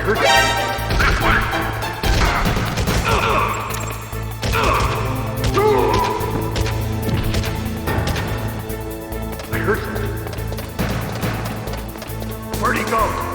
heard that. I heard something. Where'd he go?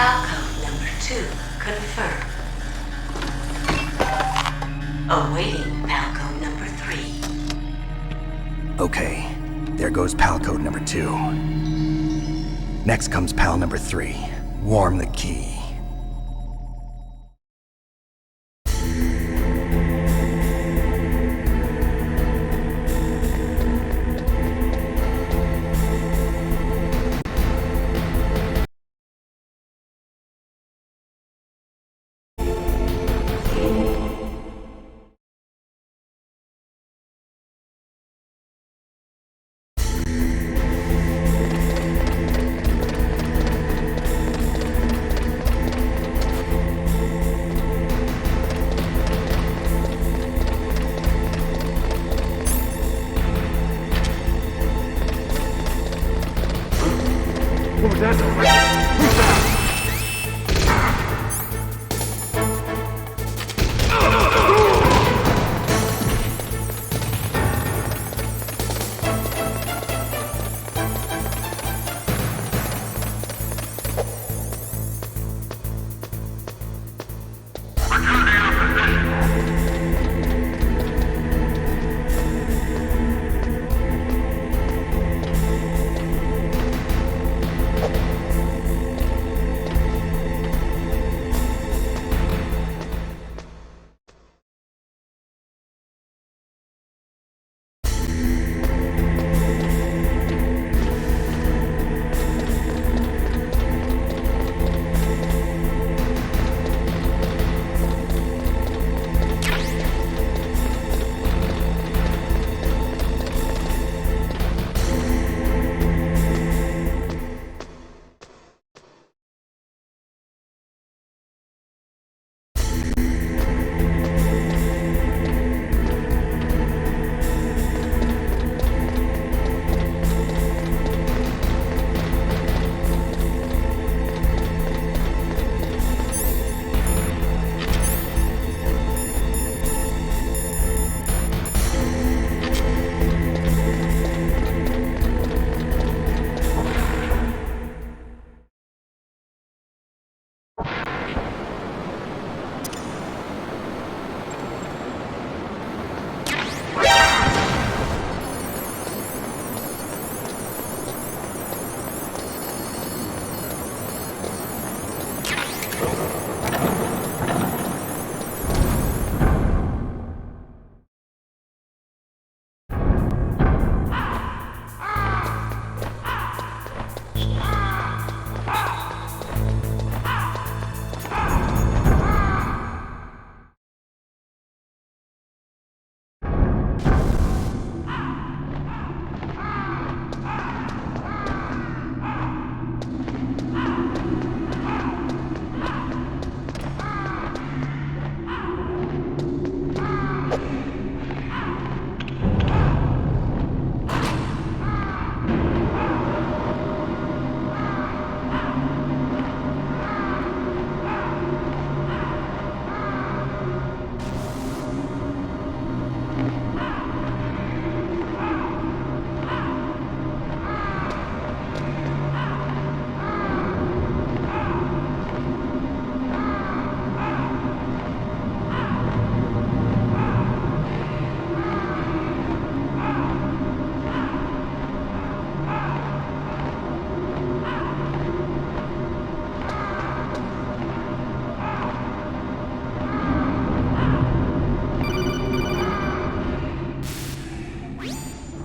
Palcode number 2 confirmed. Awaiting Palcode number 3. Okay, there goes pal code number 2. Next comes pal number 3. Warm the key. What was that? Who's that?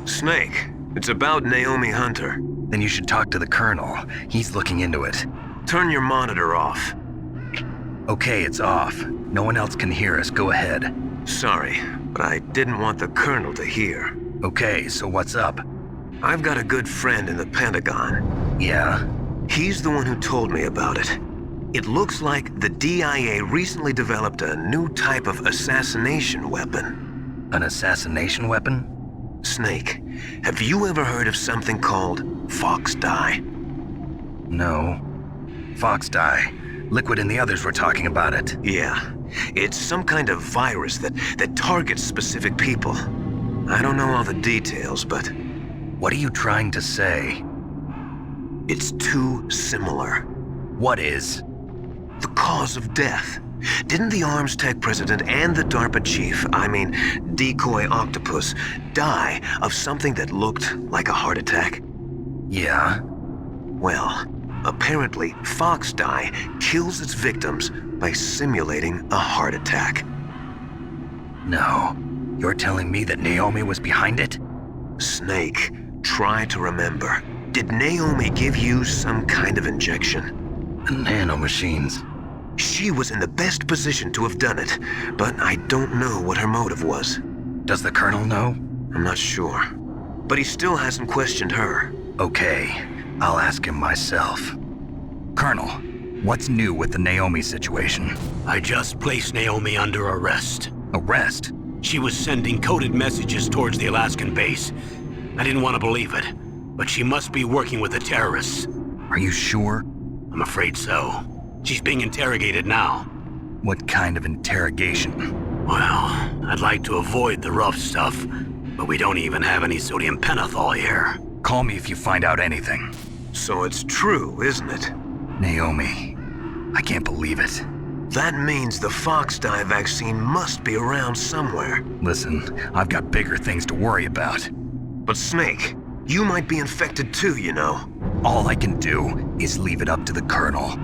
Snake, it's about Naomi Hunter. Then you should talk to the Colonel. He's looking into it. Turn your monitor off. Okay, it's off. No one else can hear us. Go ahead. Sorry, but I didn't want the Colonel to hear. Okay, so what's up? I've got a good friend in the Pentagon. Yeah? He's the one who told me about it. It looks like the DIA recently developed a new type of assassination weapon. An assassination weapon? Snake, have you ever heard of something called Fox Dye? No. Fox dye. Liquid and the others were talking about it. Yeah. It's some kind of virus that targets specific people. I don't know all the details, but... What are you trying to say? It's too similar. What is? The cause of death. Didn't the Arms Tech president and the DARPA chief, Decoy Octopus, die of something that looked like a heart attack? Yeah? Well, apparently Fox Die kills its victims by simulating a heart attack. No. You're telling me that Naomi was behind it? Snake, try to remember. Did Naomi give you some kind of injection? The nanomachines. She was in the best position to have done it, but I don't know what her motive was. Does the Colonel know? I'm not sure. But he still hasn't questioned her. Okay, I'll ask him myself. Colonel, what's new with the Naomi situation? I just placed Naomi under arrest. Arrest? She was sending coded messages towards the Alaskan base. I didn't want to believe it, but she must be working with the terrorists. Are you sure? I'm afraid so. She's being interrogated now. What kind of interrogation? Well, I'd like to avoid the rough stuff, but we don't even have any sodium pentothal here. Call me if you find out anything. So it's true, isn't it? Naomi, I can't believe it. That means the Fox Die vaccine must be around somewhere. Listen, I've got bigger things to worry about. But Snake, you might be infected too, you know. All I can do is leave it up to the Colonel.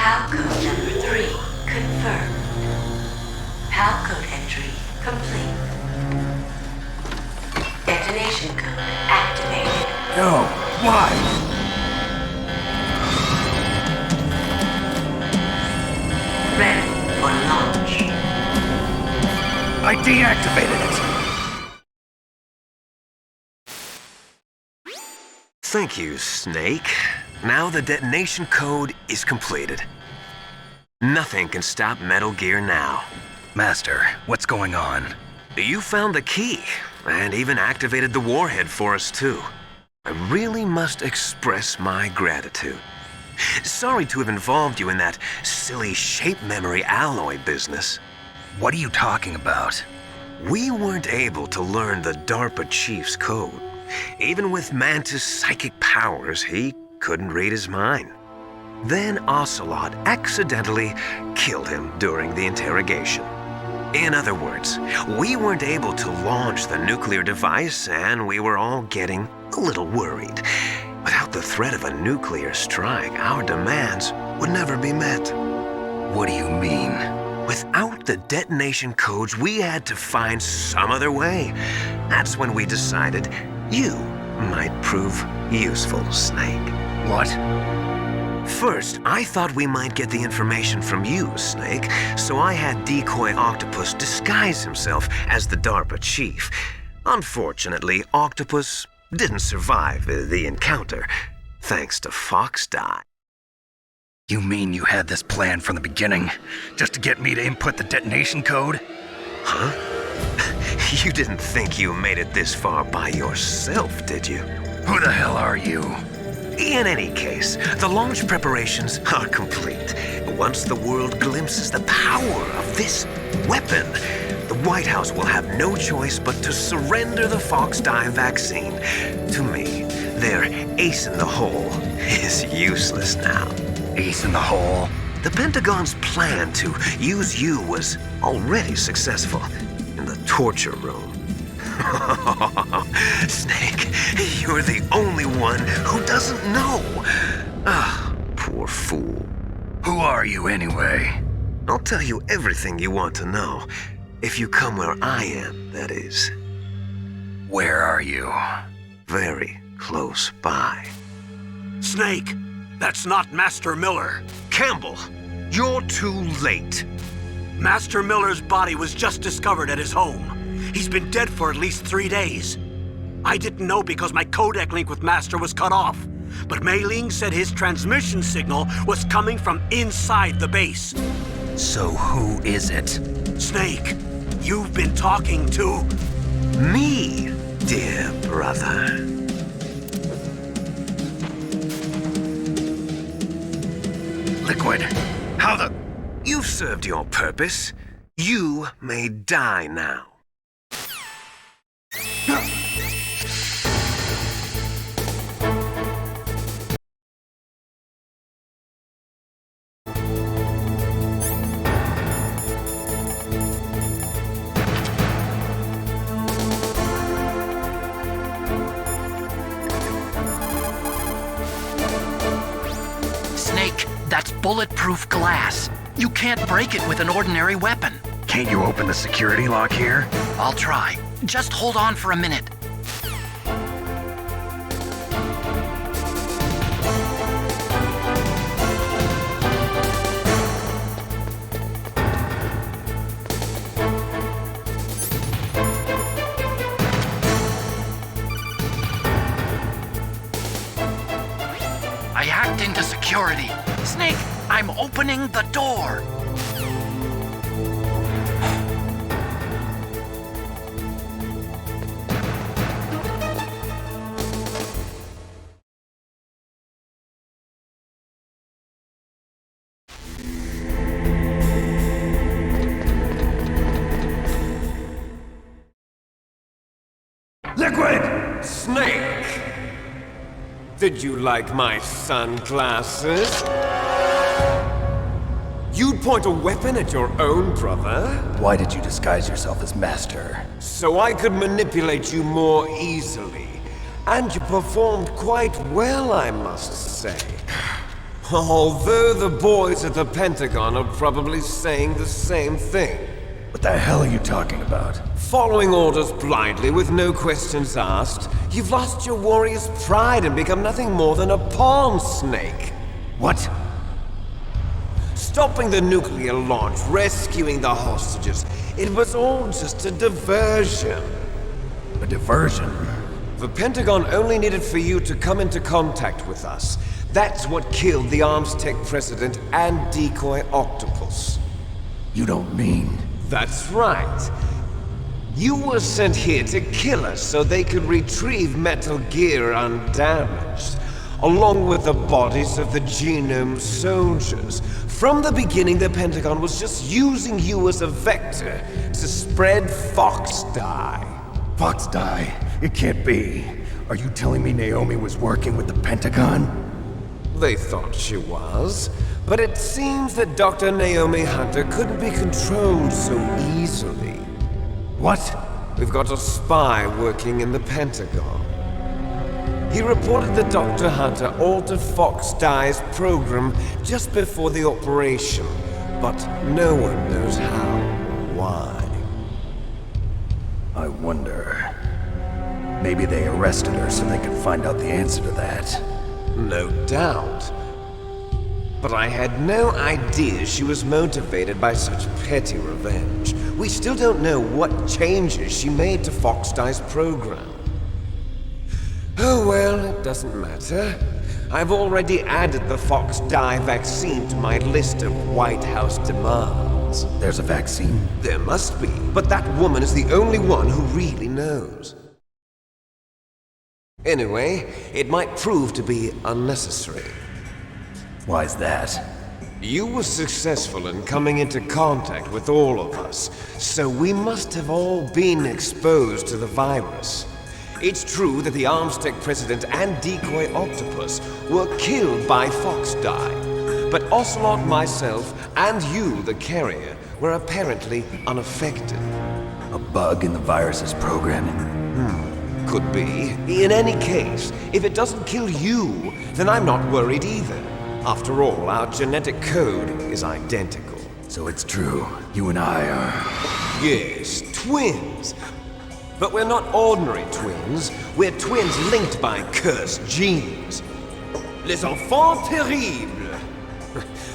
PAL code number 3 confirmed. PAL code entry complete. Detonation code activated. No, why? Ready for launch. I deactivated it. Thank you, Snake. Now the detonation code is completed. Nothing can stop Metal Gear now. Master, what's going on? You found the key, and even activated the warhead for us, too. I really must express my gratitude. Sorry to have involved you in that silly shape memory alloy business. What are you talking about? We weren't able to learn the DARPA chief's code. Even with Mantis' psychic powers, he couldn't read his mind. Then Ocelot accidentally killed him during the interrogation. In other words, we weren't able to launch the nuclear device, and we were all getting a little worried. Without the threat of a nuclear strike, our demands would never be met. What do you mean? Without the detonation codes, we had to find some other way. That's when we decided you might prove useful, Snake. What? First, I thought we might get the information from you, Snake, so I had Decoy Octopus disguise himself as the DARPA chief. Unfortunately, Octopus didn't survive the encounter, thanks to Fox Die. You mean you had this plan from the beginning, just to get me to input the detonation code? Huh? You didn't think you made it this far by yourself, did you? Who the hell are you? In any case, the launch preparations are complete. Once the world glimpses the power of this weapon, the White House will have no choice but to surrender the Fox Die vaccine. To me, their ace in the hole is useless now. Ace in the hole? The Pentagon's plan to use you was already successful in the torture room. Snake, you're the only one who doesn't know. Ah, poor fool. Who are you anyway? I'll tell you everything you want to know. If you come where I am, that is. Where are you? Very close by. Snake, that's not Master Miller. Campbell, you're too late. Master Miller's body was just discovered at his home. He's been dead for at least 3 days. I didn't know because my codec link with Master was cut off. But Mei Ling said his transmission signal was coming from inside the base. So who is it? Snake, you've been talking to... Me, dear brother. Liquid. How the... You've served your purpose. You may die now. Snake, that's bulletproof glass. You can't break it with an ordinary weapon. Can't you open the security lock here? I'll try. Just hold on for a minute. I hacked into security. Snake, I'm opening the door. Liquid! Snake! Did you like my sunglasses? You'd point a weapon at your own brother? Why did you disguise yourself as Master? So I could manipulate you more easily. And you performed quite well, I must say. Although the boys at the Pentagon are probably saying the same thing. What the hell are you talking about? Following orders blindly with no questions asked, you've lost your warrior's pride and become nothing more than a pawn, Snake. What? Stopping the nuclear launch, rescuing the hostages, it was all just a diversion. A diversion? The Pentagon only needed for you to come into contact with us. That's what killed the Arms Tech president and decoy octopus. You don't mean... That's right. You were sent here to kill us so they could retrieve Metal Gear undamaged, along with the bodies of the Genome soldiers. From the beginning, the Pentagon was just using you as a vector to spread Fox Dye. Fox Dye? It can't be. Are you telling me Naomi was working with the Pentagon? They thought she was, but it seems that Dr. Naomi Hunter couldn't be controlled so easily. What? We've got a spy working in the Pentagon. He reported that Dr. Hunter altered Fox Dye's program just before the operation, but no one knows how, why. I wonder... Maybe they arrested her so they could find out the answer to that. No doubt. But I had no idea she was motivated by such petty revenge. We still don't know what changes she made to Fox Dye's program. Oh well, it doesn't matter. I've already added the Fox Dye vaccine to my list of White House demands. There's a vaccine? There must be, but that woman is the only one who really knows. Anyway, it might prove to be unnecessary. Why's that? You were successful in coming into contact with all of us, so we must have all been exposed to the virus. It's true that the Arms Tech president and decoy octopus were killed by Fox Dye, but Ocelot, myself, and you, the carrier, were apparently unaffected. A bug in the virus's programming? Could be. In any case, if it doesn't kill you, then I'm not worried either. After all, our genetic code is identical. So it's true. You and I are... Yes, twins. But we're not ordinary twins. We're twins linked by cursed genes. Les enfants terribles.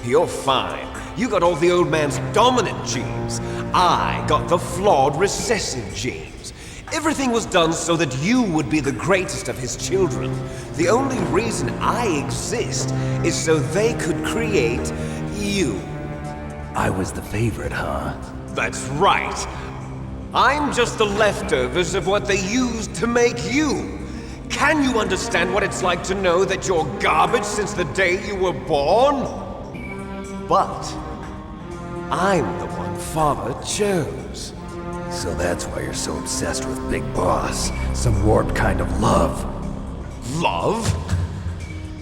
You're fine. You got all the old man's dominant genes. I got the flawed recessive genes. Everything was done so that you would be the greatest of his children. The only reason I exist is so they could create you. I was the favorite, huh? That's right. I'm just the leftovers of what they used to make you. Can you understand what it's like to know that you're garbage since the day you were born? But I'm the one Father chose. So that's why you're so obsessed with Big Boss. Some warped kind of love. Love?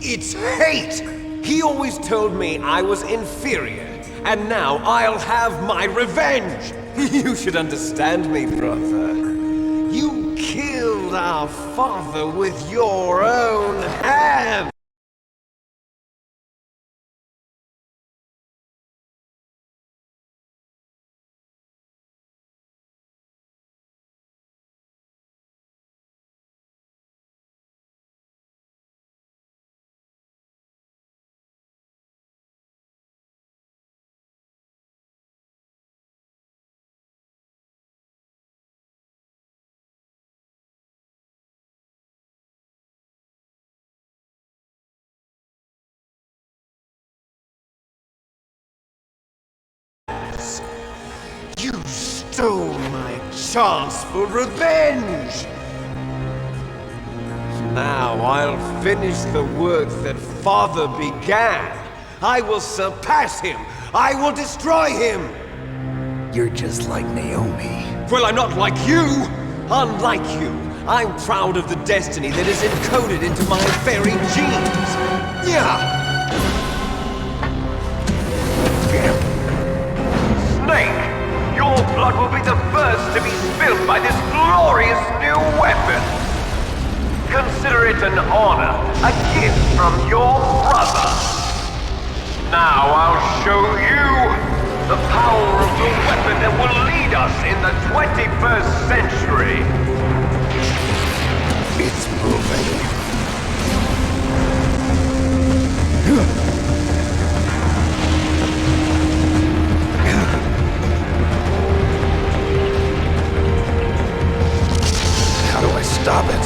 It's hate! He always told me I was inferior, and now I'll have my revenge! You should understand me, brother. You killed our father with your own hands! So my chance for revenge! Now I'll finish the work that Father began. I will surpass him. I will destroy him. You're just like Naomi. Well, I'm not like you. Unlike you, I'm proud of the destiny that is encoded into my very genes. Yeah. Snake, your blood will be the first to be spilled by this glorious new weapon. Consider it an honor, a gift from your brother. Now I'll show you the power of the weapon that will lead us in the 21st century. It's moving. How do I stop it?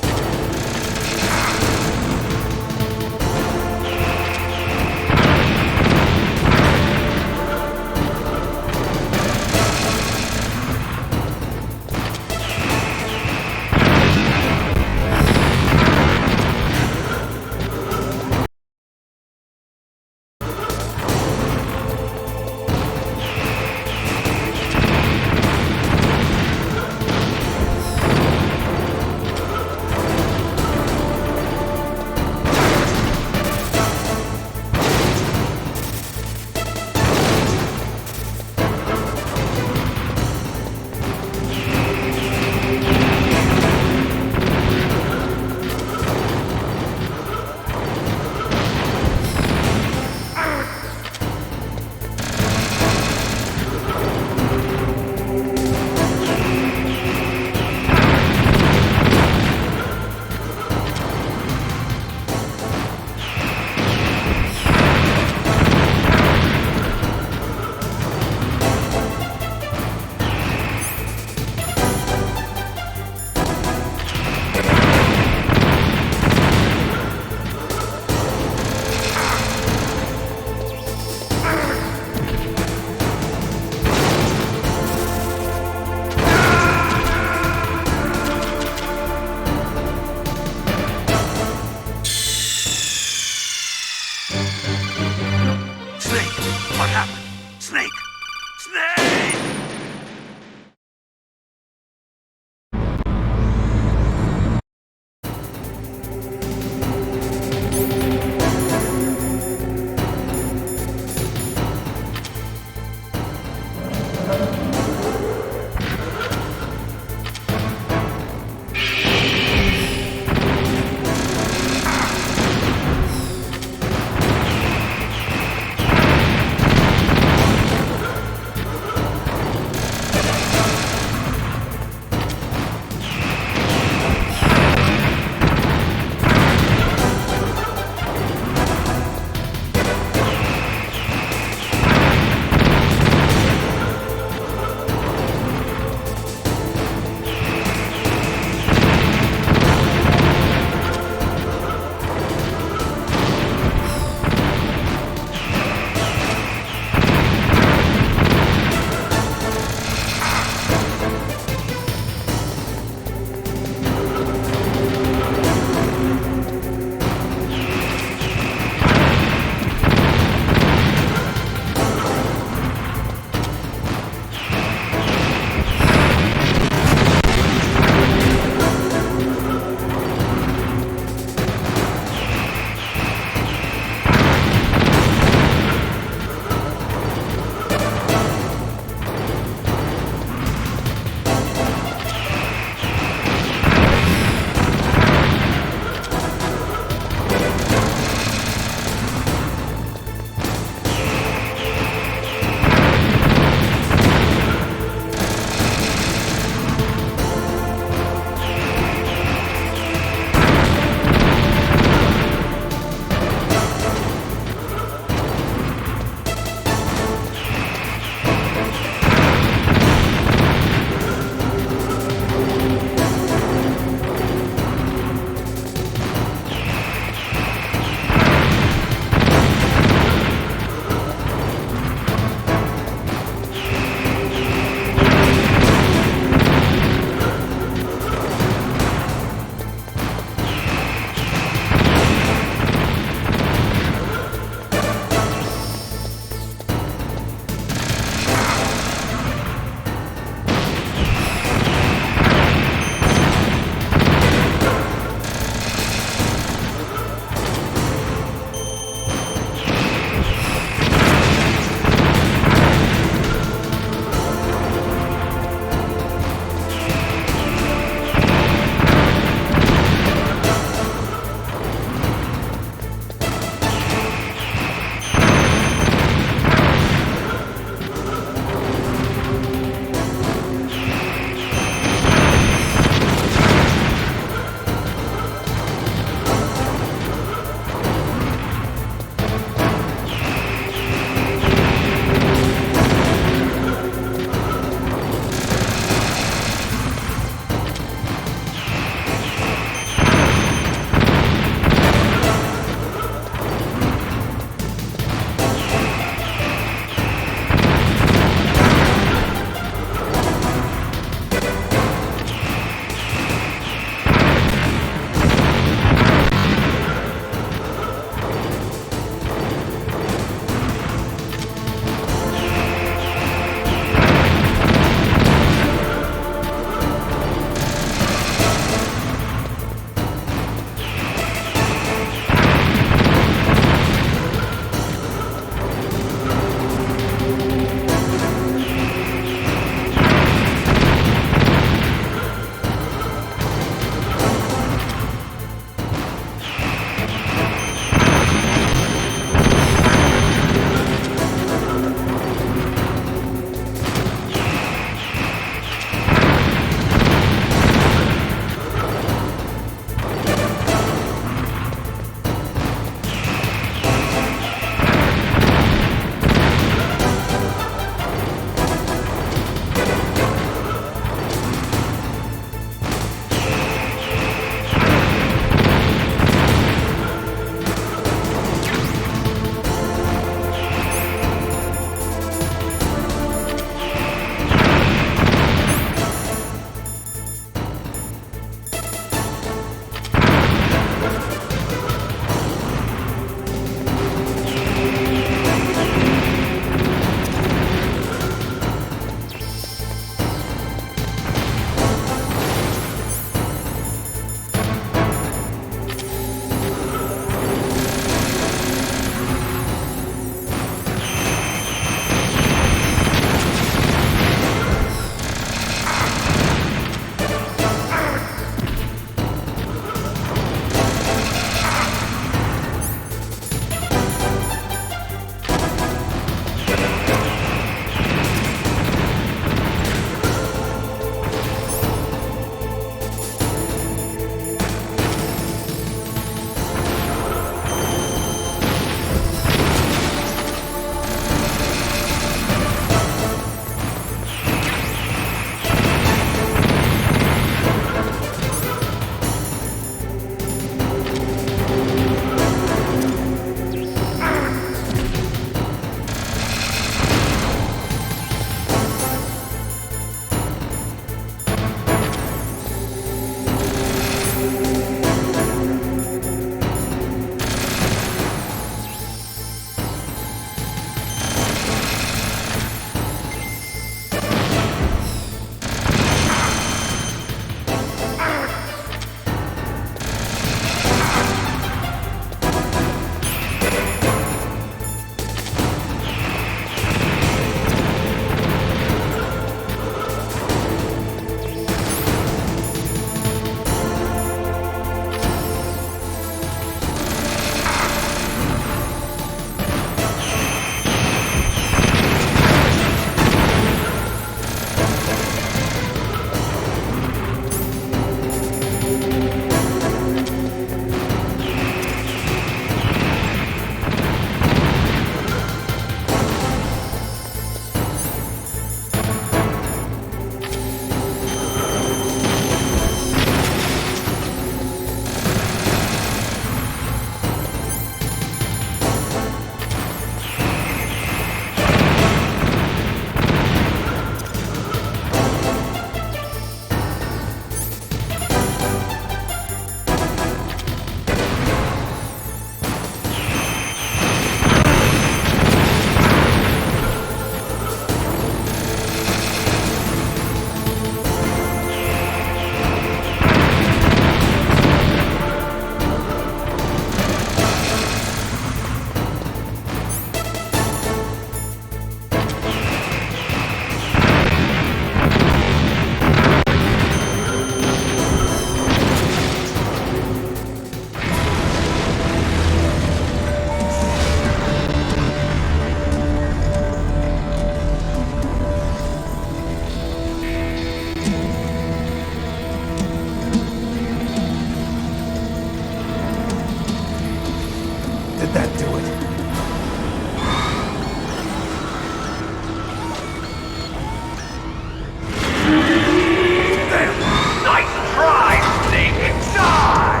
Nice try, Snake! Die!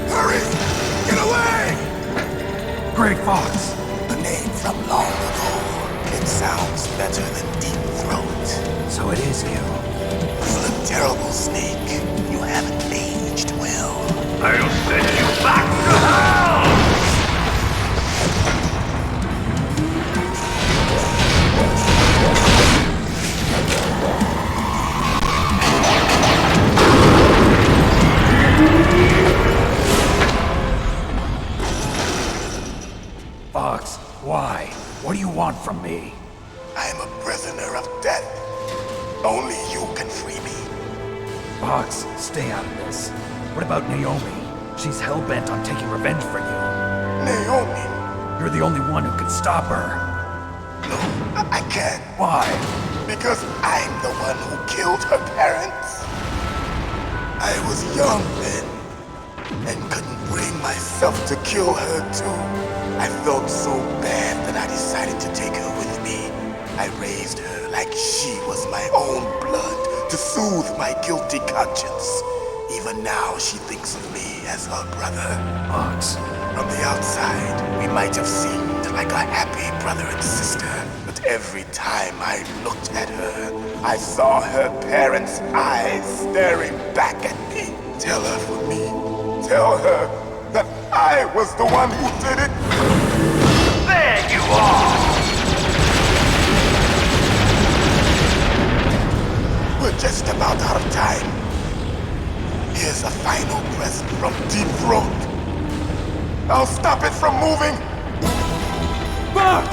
Hurry! Get away! Grey Fox. A name from long ago. It sounds better than Deep Throat. So it is you. You look terrible, Snake. You haven't aged well. I'll send you back to hell! Fox, why? What do you want from me? I'm a prisoner of death. Only you can free me. Fox, stay out of this. What about Naomi? She's hell-bent on taking revenge for you. Naomi? You're the only one who can stop her. No, I can't. Why? Because I'm the one who killed her parents. I was young then, and couldn't bring myself to kill her too. I felt so bad that I decided to take her with me. I raised her like she was my own blood to soothe my guilty conscience. Even now, she thinks of me as her brother. Fox. From the outside, we might have seemed like a happy brother and sister, but every time I looked at her, I saw her parents' eyes staring back at me. Tell her for me. Tell her that I was the one who did it. There you are! We're just about out of time. Here's a final present from Deep Throat. I'll stop it from moving. Fox!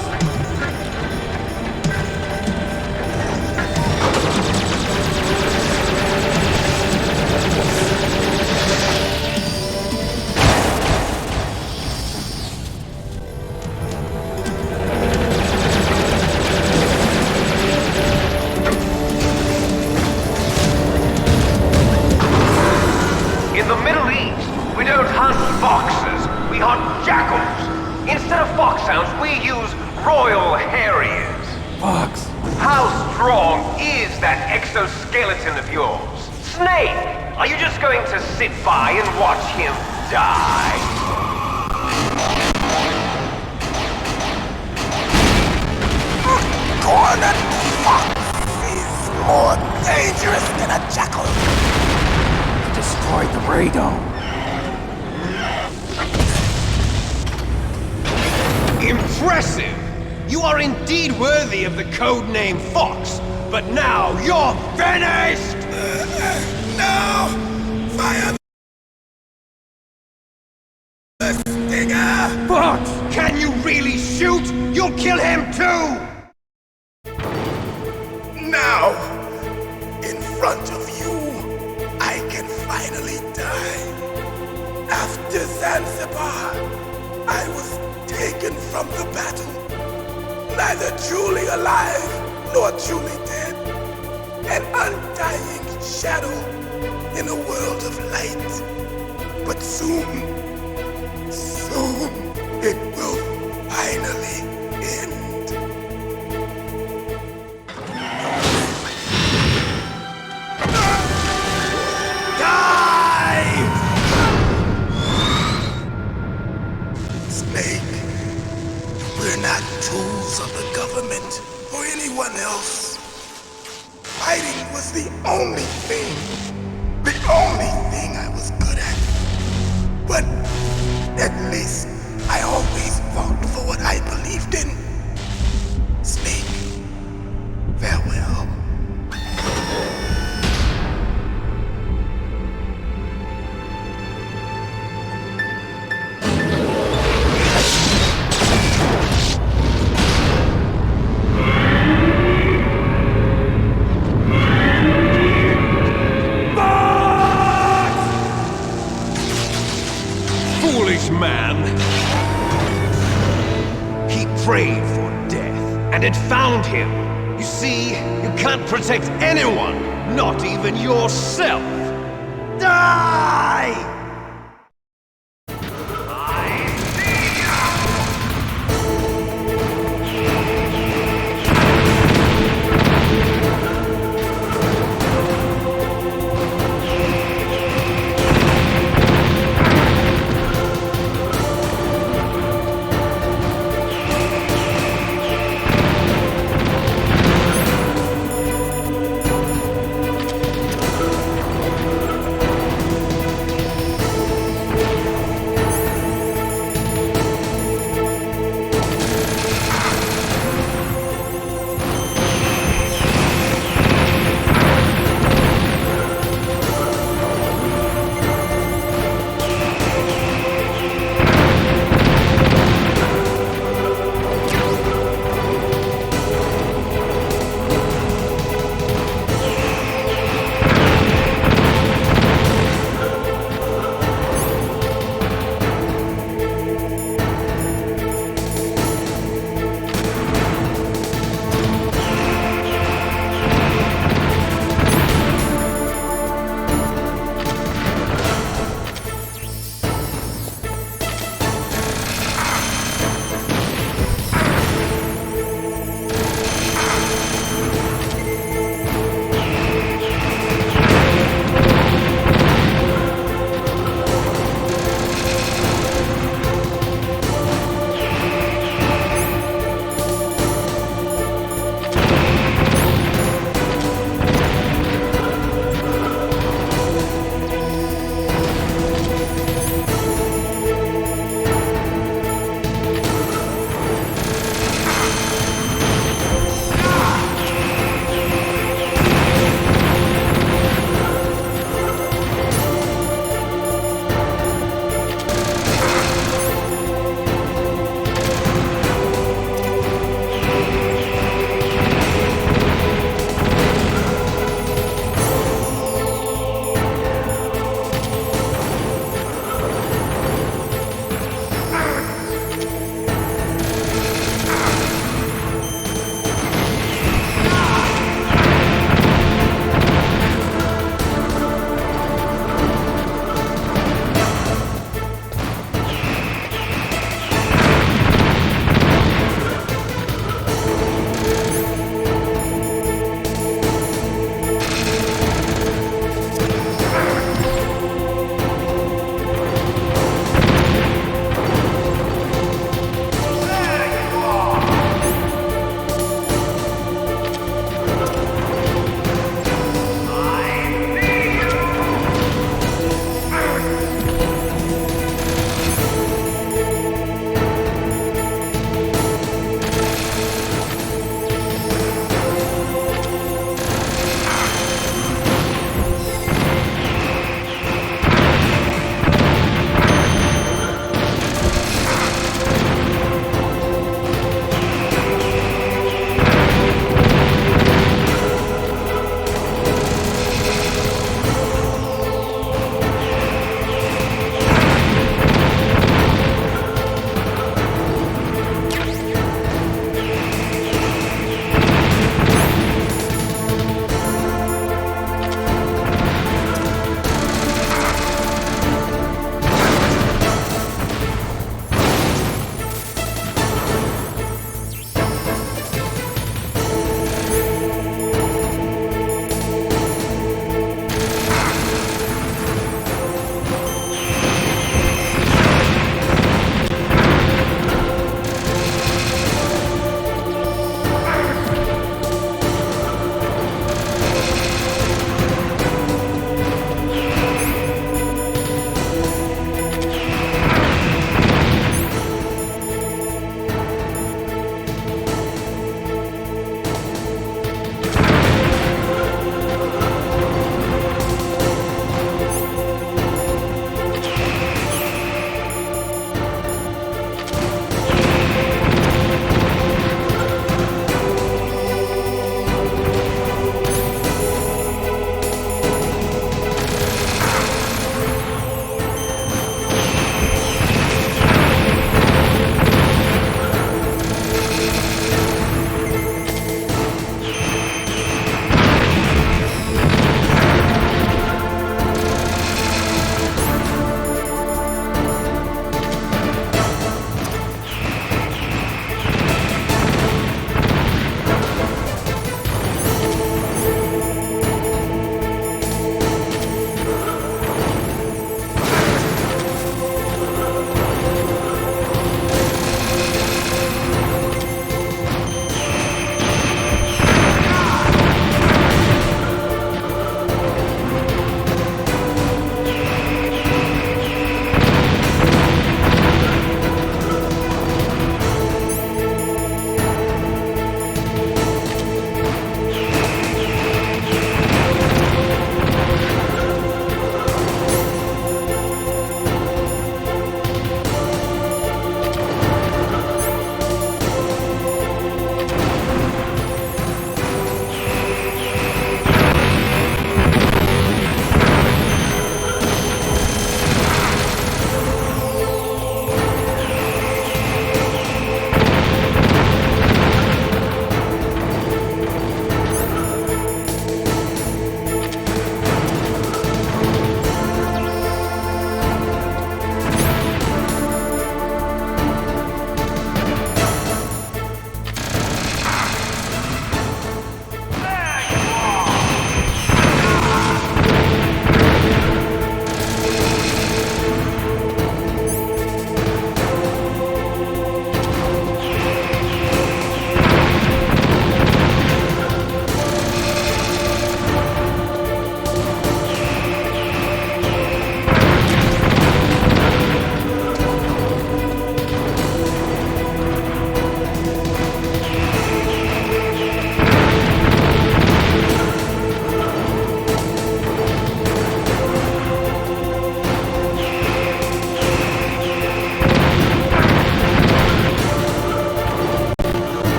In the Middle East, we don't hunt foxes, we hunt jackals. Instead of foxhounds, we use royal harriers. Fox! How strong is that exoskeleton of yours? Snake, are you just going to sit by and watch him die? Cornered fox is more dangerous than a jackal. Destroyed the radome. Impressive! You are indeed worthy of the codename Fox, but now you're finished! No! Fire the stinger! Fox! Can you really shoot? You'll kill him too! Now, in front of you, I can finally die. After Zanzibar, I was taken from the battle, neither truly alive nor truly dead. An undying shadow in a world of light. But soon, it will finally end. Snake, we're not tools of the government or anyone else. Fighting was the only thing I was good at. But at least I always fought for what I believed in. Snake, farewell. Man. He prayed for death, and it found him. You see, you can't protect anyone, not even yourself. Die!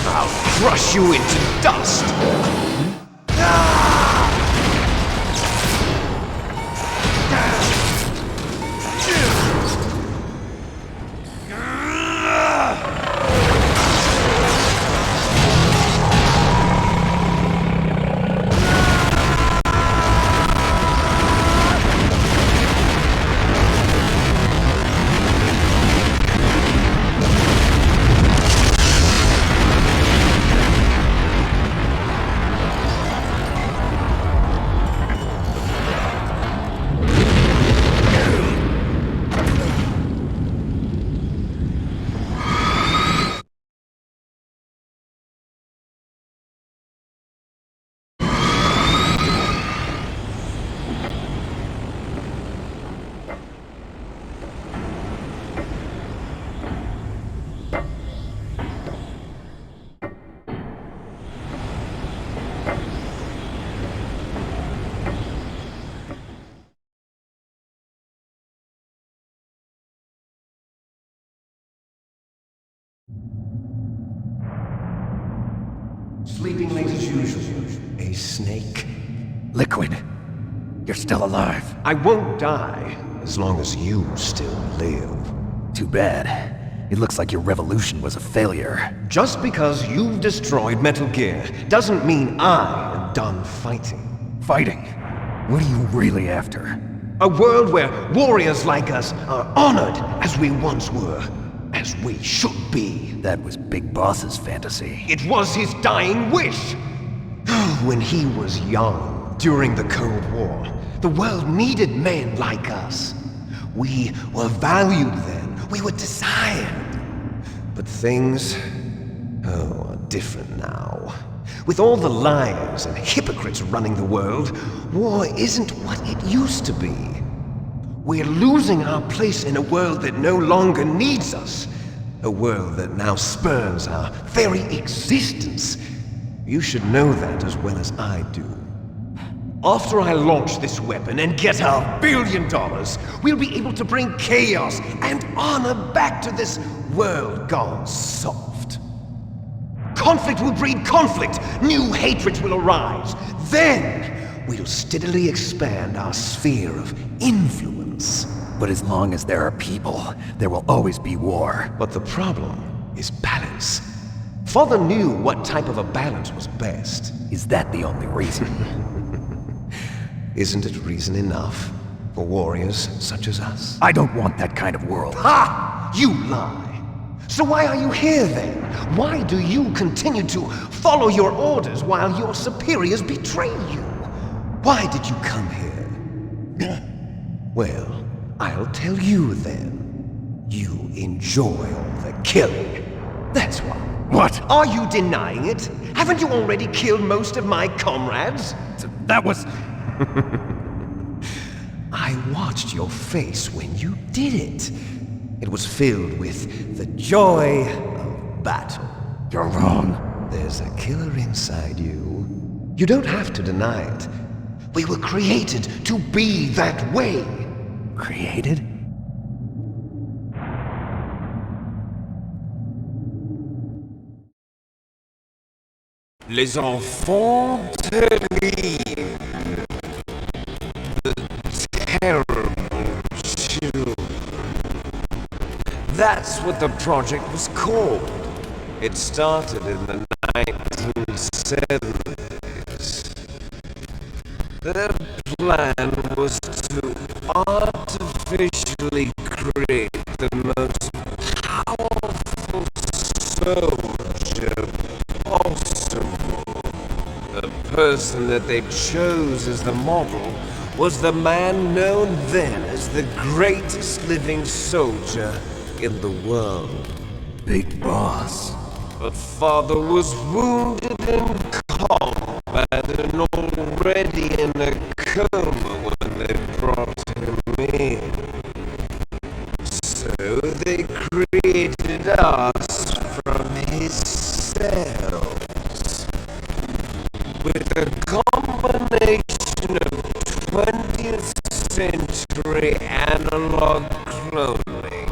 I'll crush you into dust! Sleeping late as usual. A snake? Liquid, you're still alive. I won't die as long as you still live. Too bad. It looks like your revolution was a failure. Just because you've destroyed Metal Gear doesn't mean I am done fighting. Fighting? What are you really after? A world where warriors like us are honored as we once were. As we should be. That was Big Boss's fantasy. It was his dying wish! When he was young, during the Cold War, the world needed men like us. We were valued then. We were desired. But things, are different now. With all the liars and hypocrites running the world, war isn't what it used to be. We're losing our place in a world that no longer needs us. A world that now spurns our very existence. You should know that as well as I do. After I launch this weapon and get our $1 billion, we'll be able to bring chaos and honor back to this world gone soft. Conflict will breed conflict. New hatreds will arise. Then we'll steadily expand our sphere of influence. But as long as there are people, there will always be war. But the problem is balance. Father knew what type of a balance was best. Is that the only reason? Isn't it reason enough for warriors such as us? I don't want that kind of world. Ha! You lie! So why are you here then? Why do you continue to follow your orders while your superiors betray you? Why did you come here? Well, I'll tell you then. You enjoy all the killing. That's why. What? Are you denying it? Haven't you already killed most of my comrades? That was... I watched your face when you did it. It was filled with the joy of battle. You're wrong. There's a killer inside you. You don't have to deny it. We were created to be that way. Created? Les enfants terribles. The terrible children. That's what the project was called. It started in the 1970s. Their plan was to artificially create the most powerful soldier possible. The person that they chose as the model was the man known then as the greatest living soldier in the world. Big Boss. But Father was wounded in combat and already in a coma when they brought him in. So they created us from his cells. With a combination of 20th century analog cloning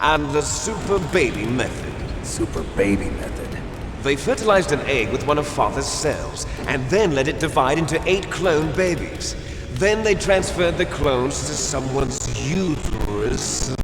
and the super baby method. Super baby method. They fertilized an egg with one of Father's cells, and then let it divide into 8 clone babies. Then they transferred the clones to someone's uterus,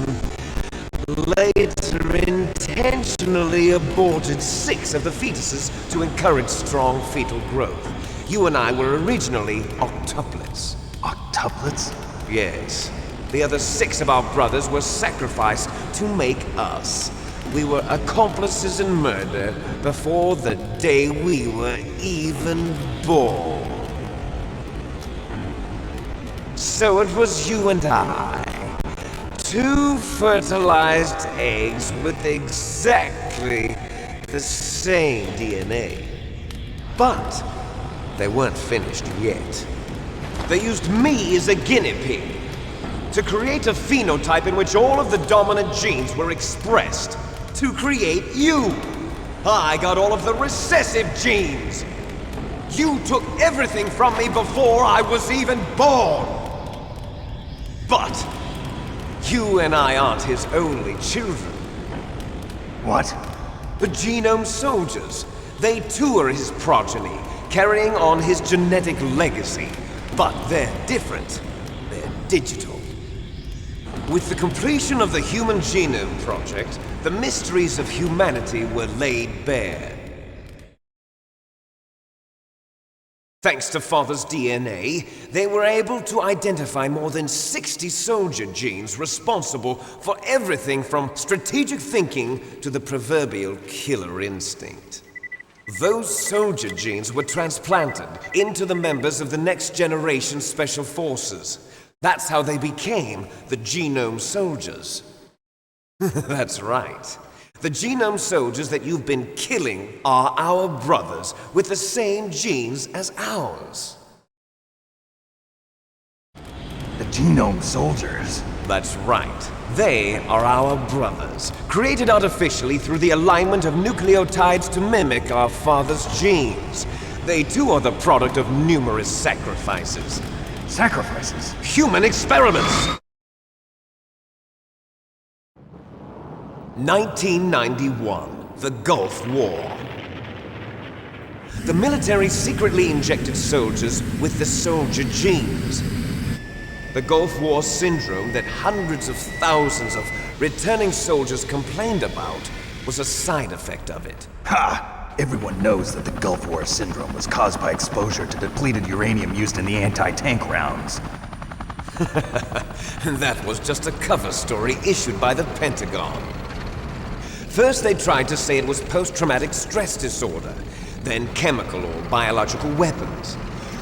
and later intentionally aborted 6 of the fetuses to encourage strong fetal growth. You and I were originally octuplets. Octuplets? Yes. The other 6 of our brothers were sacrificed to make us. We were accomplices in murder before the day we were even born. So it was you and I. 2 fertilized eggs with exactly the same DNA. But they weren't finished yet. They used me as a guinea pig to create a phenotype in which all of the dominant genes were expressed. To create you! I got all of the recessive genes! You took everything from me before I was even born! But you and I aren't his only children. What? The Genome Soldiers. They too are his progeny, carrying on his genetic legacy. But they're different. They're digital. With the completion of the Human Genome Project, the mysteries of humanity were laid bare. Thanks to Father's DNA, they were able to identify more than 60 soldier genes responsible for everything from strategic thinking to the proverbial killer instinct. Those soldier genes were transplanted into the members of the next generation Special Forces. That's how they became the Genome Soldiers. That's right. The Genome Soldiers that you've been killing are our brothers with the same genes as ours. The Genome Soldiers? That's right. They are our brothers, created artificially through the alignment of nucleotides to mimic our father's genes. They too are the product of numerous sacrifices. Sacrifices? Human experiments! 1991, the Gulf War. The military secretly injected soldiers with the soldier genes. The Gulf War syndrome that hundreds of thousands of returning soldiers complained about was a side effect of it. Ha! Everyone knows that the Gulf War syndrome was caused by exposure to depleted uranium used in the anti-tank rounds. That was just a cover story issued by the Pentagon. First they tried to say it was post-traumatic stress disorder, then chemical or biological weapons.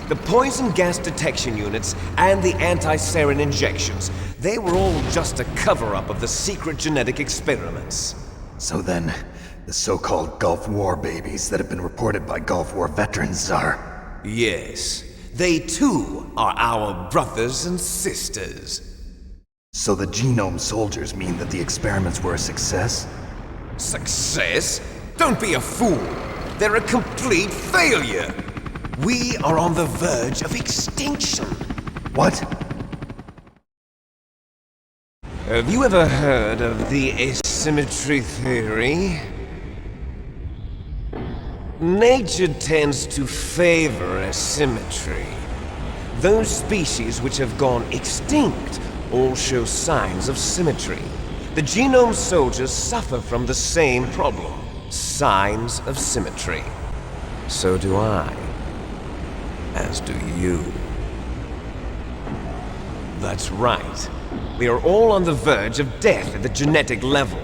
The poison gas detection units and the anti-sarin injections, they were all just a cover-up of the secret genetic experiments. So then, the so-called Gulf War babies that have been reported by Gulf War veterans are... Yes, they too are our brothers and sisters. So the Genome Soldiers mean that the experiments were a success? Success? Don't be a fool! They're a complete failure! We are on the verge of extinction. What? Have you ever heard of the asymmetry theory? Nature tends to favor asymmetry. Those species which have gone extinct all show signs of symmetry. The Genome Soldiers suffer from the same problem. Signs of symmetry. So do I. As do you. That's right. We are all on the verge of death at the genetic level.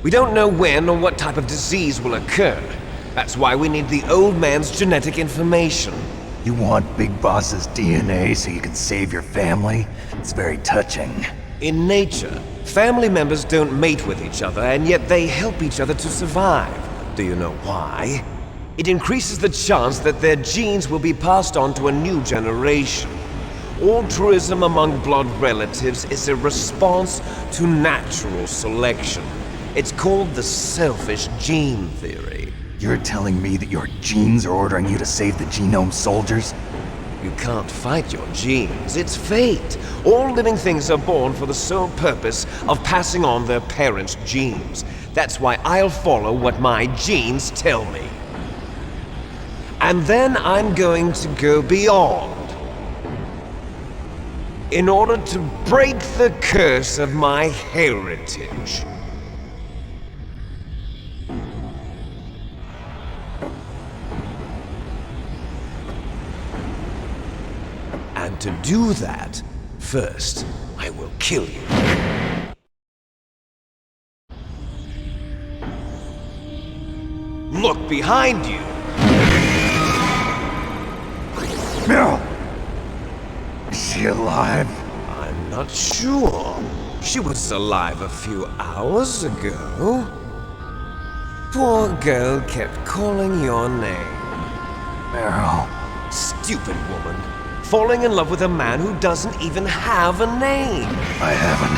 We don't know when or what type of disease will occur. That's why we need the old man's genetic information. You want Big Boss's DNA so you can save your family? It's very touching. In nature, family members don't mate with each other, and yet they help each other to survive. Do you know why? It increases the chance that their genes will be passed on to a new generation. Altruism among blood relatives is a response to natural selection. It's called the selfish gene theory. You're telling me that your genes are ordering you to save the Genome Soldiers? You can't fight your genes. It's fate. All living things are born for the sole purpose of passing on their parents' genes. That's why I'll follow what my genes tell me. And then I'm going to go beyond. In order to break the curse of my heritage. And to do that, first, I will kill you. Look behind you! Meryl! Is she alive? I'm not sure. She was alive a few hours ago. Poor girl kept calling your name. Meryl. Stupid woman. Falling in love with a man who doesn't even have a name. I have a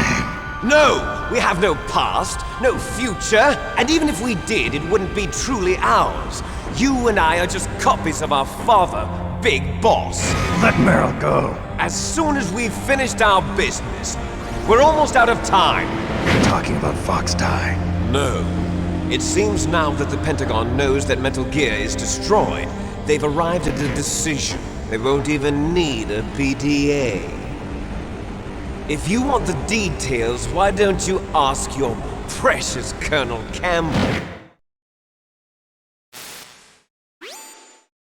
name. No! We have no past, no future, and even if we did, it wouldn't be truly ours. You and I are just copies of our father, Big Boss. Let Meryl go. As soon as we've finished our business, we're almost out of time. You're talking about Fox Die. No. It seems now that the Pentagon knows that Metal Gear is destroyed, they've arrived at a decision. They won't even need a PDA. If you want the details, why don't you ask your precious Colonel Campbell?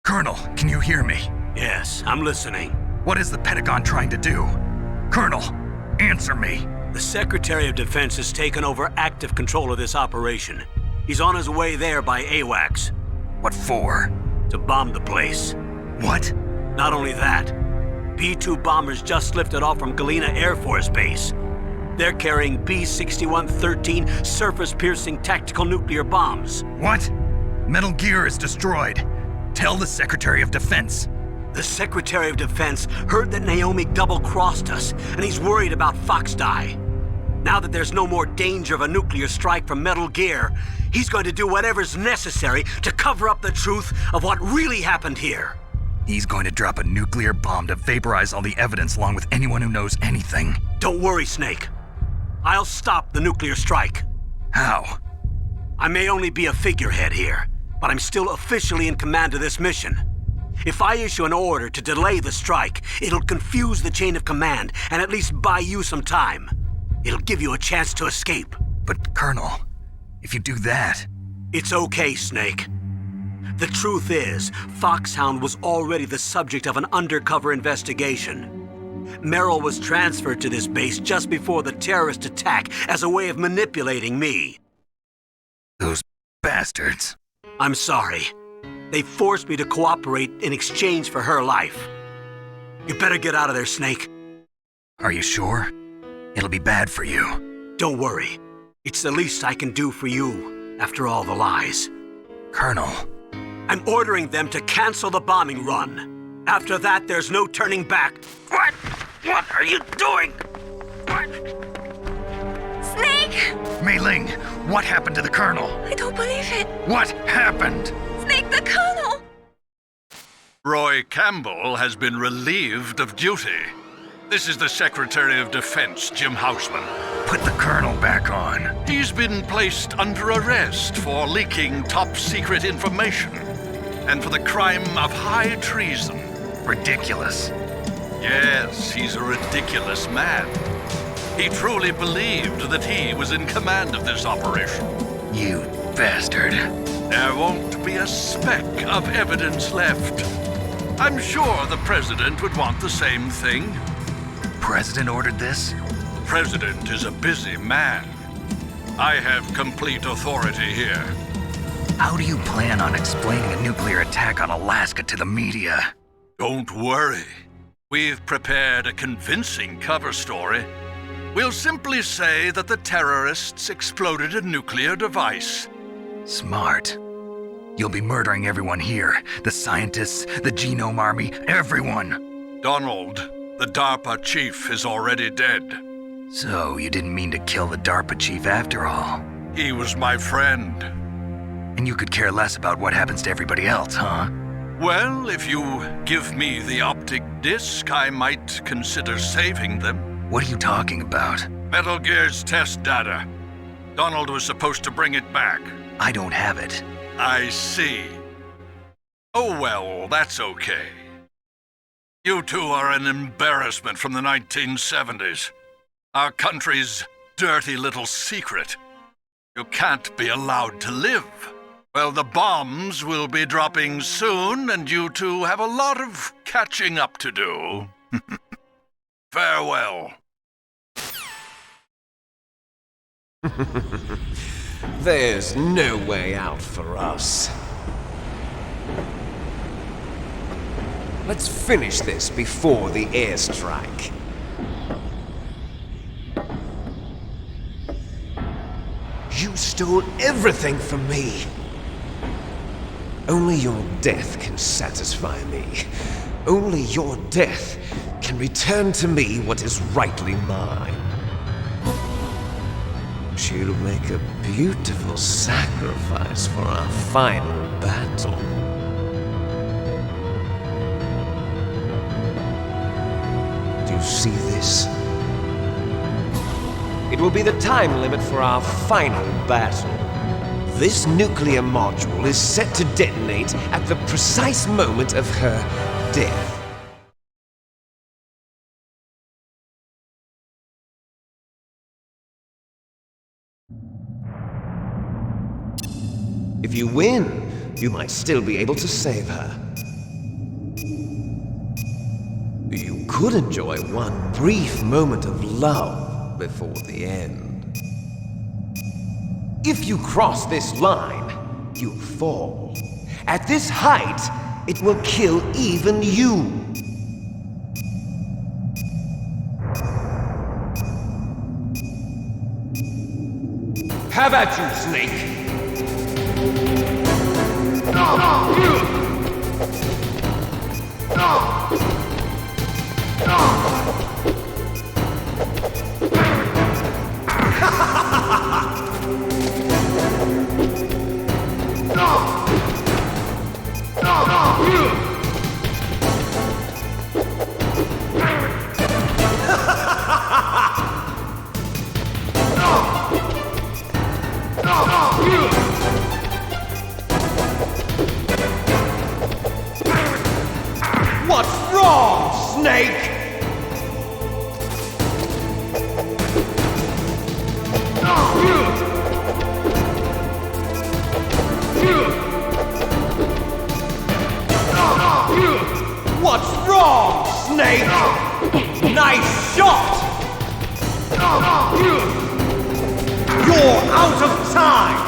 Colonel, can you hear me? Yes, I'm listening. What is the Pentagon trying to do? Colonel, answer me. The Secretary of Defense has taken over active control of this operation. He's on his way there by AWACS. What for? To bomb the place. What? Not only that, B-2 bombers just lifted off from Galena Air Force Base. They're carrying B-6113 surface-piercing tactical nuclear bombs. What? Metal Gear is destroyed. Tell the Secretary of Defense. The Secretary of Defense heard that Naomi double-crossed us, and he's worried about Fox Die. Now that there's no more danger of a nuclear strike from Metal Gear, he's going to do whatever's necessary to cover up the truth of what really happened here. He's going to drop a nuclear bomb to vaporize all the evidence along with anyone who knows anything. Don't worry, Snake. I'll stop the nuclear strike. How? I may only be a figurehead here, but I'm still officially in command of this mission. If I issue an order to delay the strike, it'll confuse the chain of command and at least buy you some time. It'll give you a chance to escape. But, Colonel, if you do that... It's okay, Snake. The truth is, Foxhound was already the subject of an undercover investigation. Meryl was transferred to this base just before the terrorist attack as a way of manipulating me. Those bastards. I'm sorry. They forced me to cooperate in exchange for her life. You better get out of there, Snake. Are you sure? It'll be bad for you. Don't worry. It's the least I can do for you, after all the lies. Colonel. I'm ordering them to cancel the bombing run. After that, there's no turning back. What? What are you doing? What? Snake! Mei Ling, what happened to the Colonel? I don't believe it. What happened? Snake, the Colonel! Roy Campbell has been relieved of duty. This is the Secretary of Defense, Jim Houseman. Put the Colonel back on. He's been placed under arrest for leaking top-secret information and for the crime of high treason. Ridiculous. Yes, he's a ridiculous man. He truly believed that he was in command of this operation. You bastard. There won't be a speck of evidence left. I'm sure the President would want the same thing. President ordered this? President is a busy man. I have complete authority here. How do you plan on explaining a nuclear attack on Alaska to the media? Don't worry. We've prepared a convincing cover story. We'll simply say that the terrorists exploded a nuclear device. Smart. You'll be murdering everyone here. The scientists, the Genome Army, everyone. Donald, the DARPA chief, is already dead. So you didn't mean to kill the DARPA chief after all? He was my friend. And you could care less about what happens to everybody else, huh? Well, if you give me the optic disc, I might consider saving them. What are you talking about? Metal Gear's test data. Donald was supposed to bring it back. I don't have it. I see. Oh well, that's okay. You two are an embarrassment from the 1970s. Our country's dirty little secret. You can't be allowed to live. Well, the bombs will be dropping soon, and you two have a lot of catching up to do. Farewell. There's no way out for us. Let's finish this before the airstrike. You stole everything from me. Only your death can satisfy me. Only your death can return to me what is rightly mine. She'll make a beautiful sacrifice for our final battle. Do you see this? It will be the time limit for our final battle. This nuclear module is set to detonate at the precise moment of her death. If you win, you might still be able to save her. You could enjoy one brief moment of love before the end. If you cross this line, you'll fall. At this height, it will kill even you. Have at you, Snake! What's wrong, Snake? What's wrong, Snake? Nice shot! You're out of time!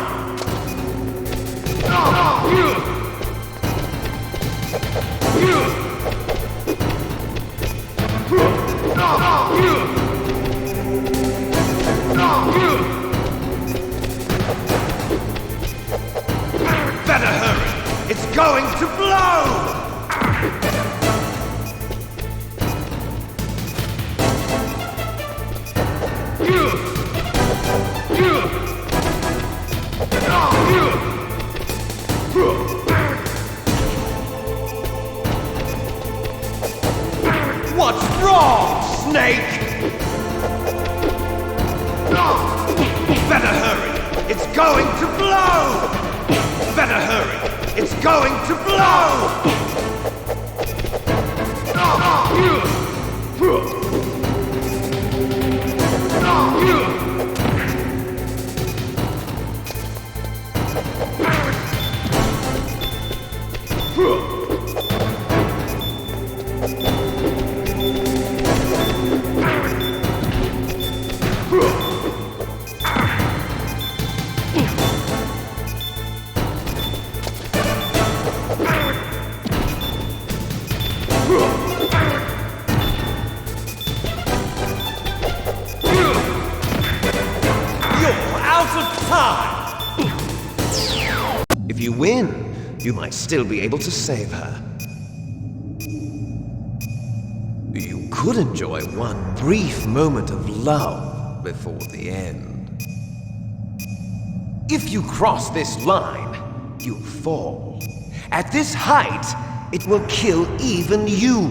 Better hurry! It's going to blow! What's wrong, Snake? Better hurry! It's going to blow! Better hurry! It's going to blow! If you win, you might still be able to save her. You could enjoy one brief moment of love before the end. If you cross this line, you'll fall. At this height, it will kill even you.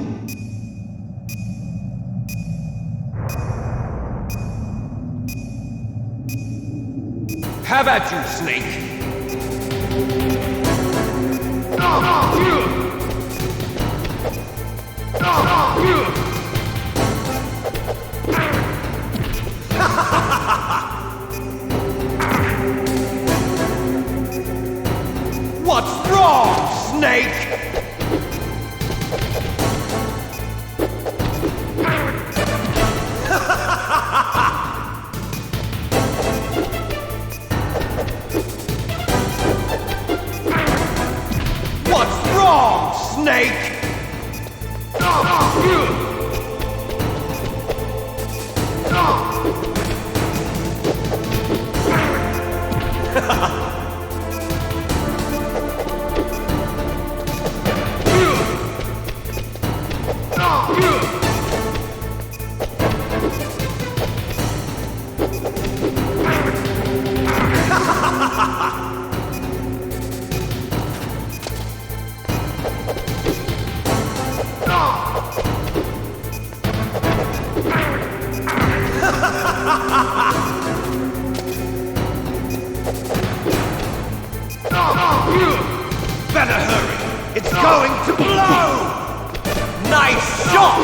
Have at you, Snake! What's wrong, Snake? What's wrong, Snake? Better hurry! It's going to blow! Nice shot!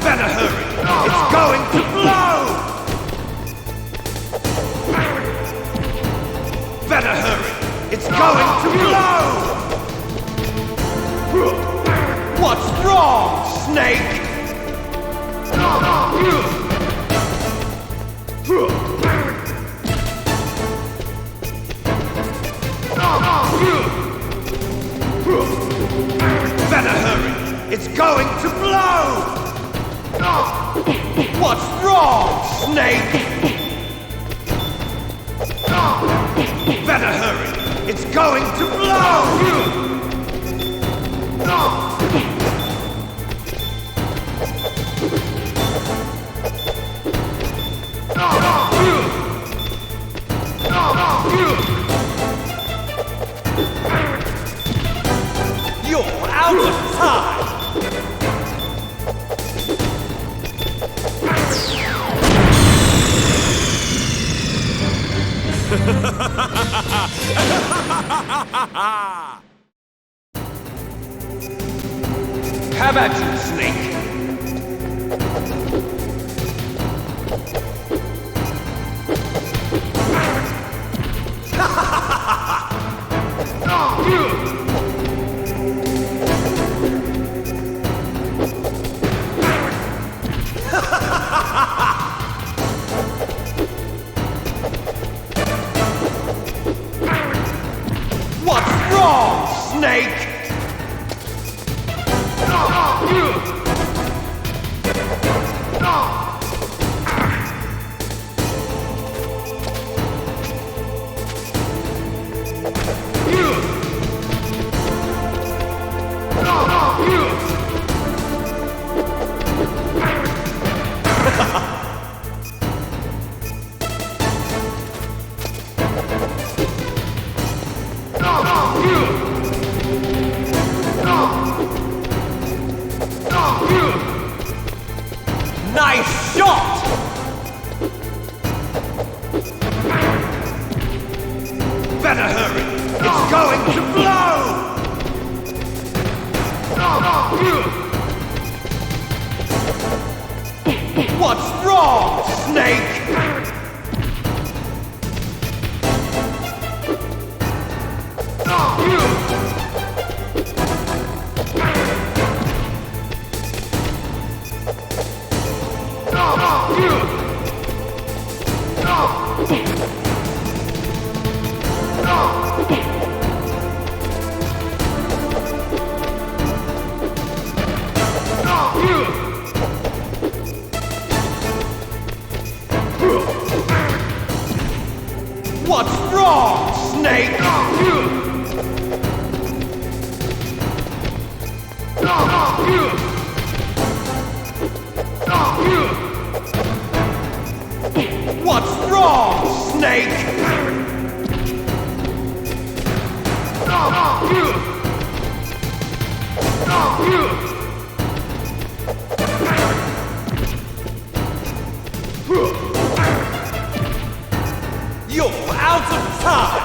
Better hurry! It's going to blow! Better hurry! It's going to blow! What's wrong, Snake? Better hurry! It's going to blow! What's wrong, Snake? Better hurry! It's going to blow! You're out of time! How about you, Snake? What's wrong, Snake? Nice shot! Better hurry! It's going to blow! What's wrong, Snake? What's wrong, Snake? What's wrong, Snake? out of time!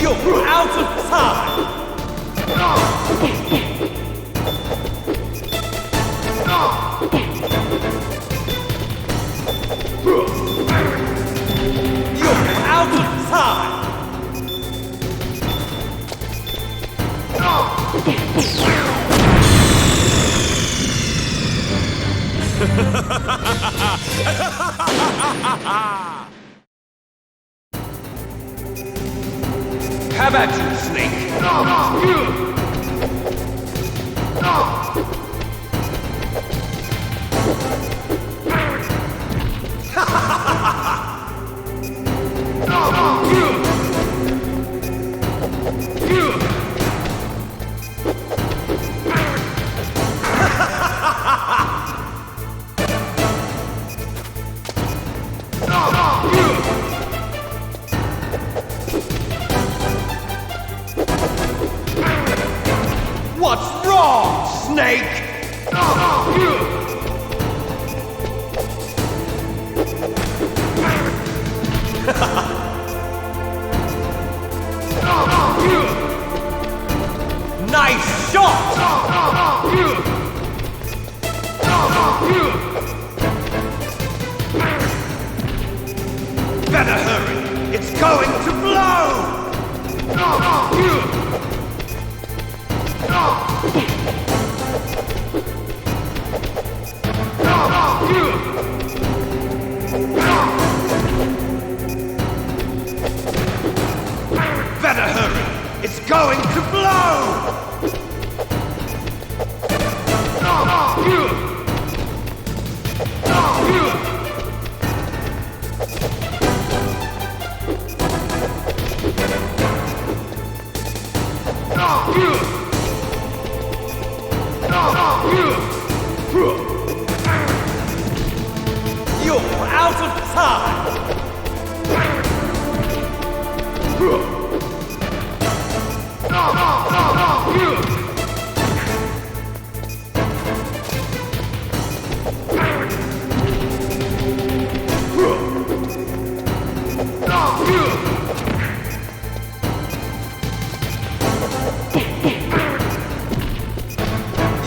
You're out of time! You're out of time! How about you, Snake? What's wrong, Snake? Nice shot! Better hurry! It's going to blow! Better hurry! It's going to blow! You're out of time!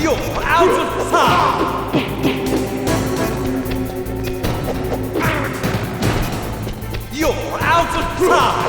You're out of time! You're out of time!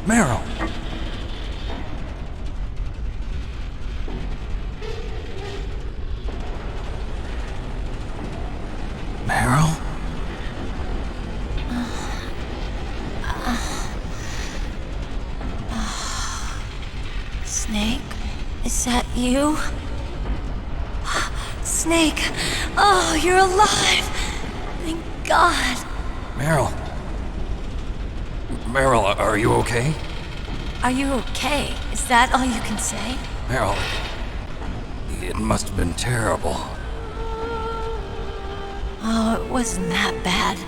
Meryl! Meryl? Snake? Is that you? Snake! Oh, you're alive! Thank God! Meryl? Meryl, are you okay? Are you okay? Is that all you can say? Meryl, it must have been terrible. Oh, it wasn't that bad.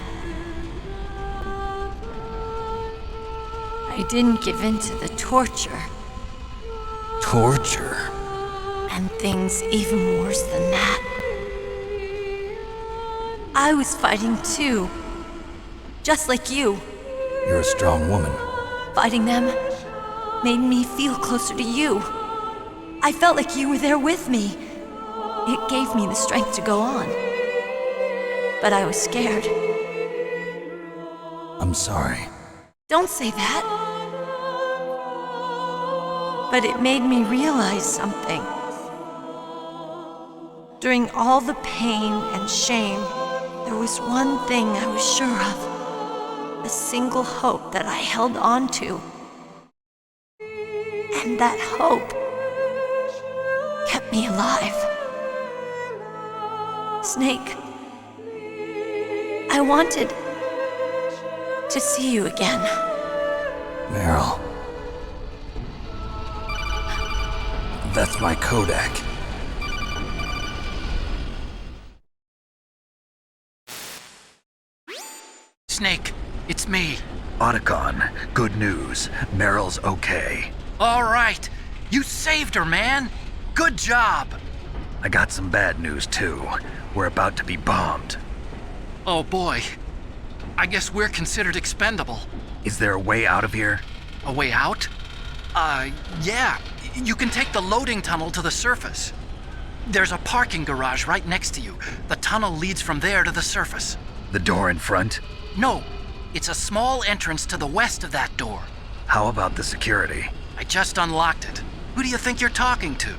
I didn't give in to the torture. Torture? And things even worse than that. I was fighting too. Just like you. You're a strong woman. Fighting them made me feel closer to you. I felt like you were there with me. It gave me the strength to go on. But I was scared. I'm sorry. Don't say that. But it made me realize something. During all the pain and shame There was one thing I was sure of. A single hope that I held on to. And that hope kept me alive. Snake, I wanted to see you again. Meryl. That's my Kodak. Snake, it's me. Otacon, good news. Meryl's okay. All right. You saved her, man. Good job. I got some bad news, too. We're about to be bombed. Oh boy. I guess we're considered expendable. Is there a way out of here? A way out? Yeah. You can take the loading tunnel to the surface. There's a parking garage right next to you. The tunnel leads from there to the surface. The door in front? No. It's a small entrance to the west of that door. How about the security? I just unlocked it. Who do you think you're talking to?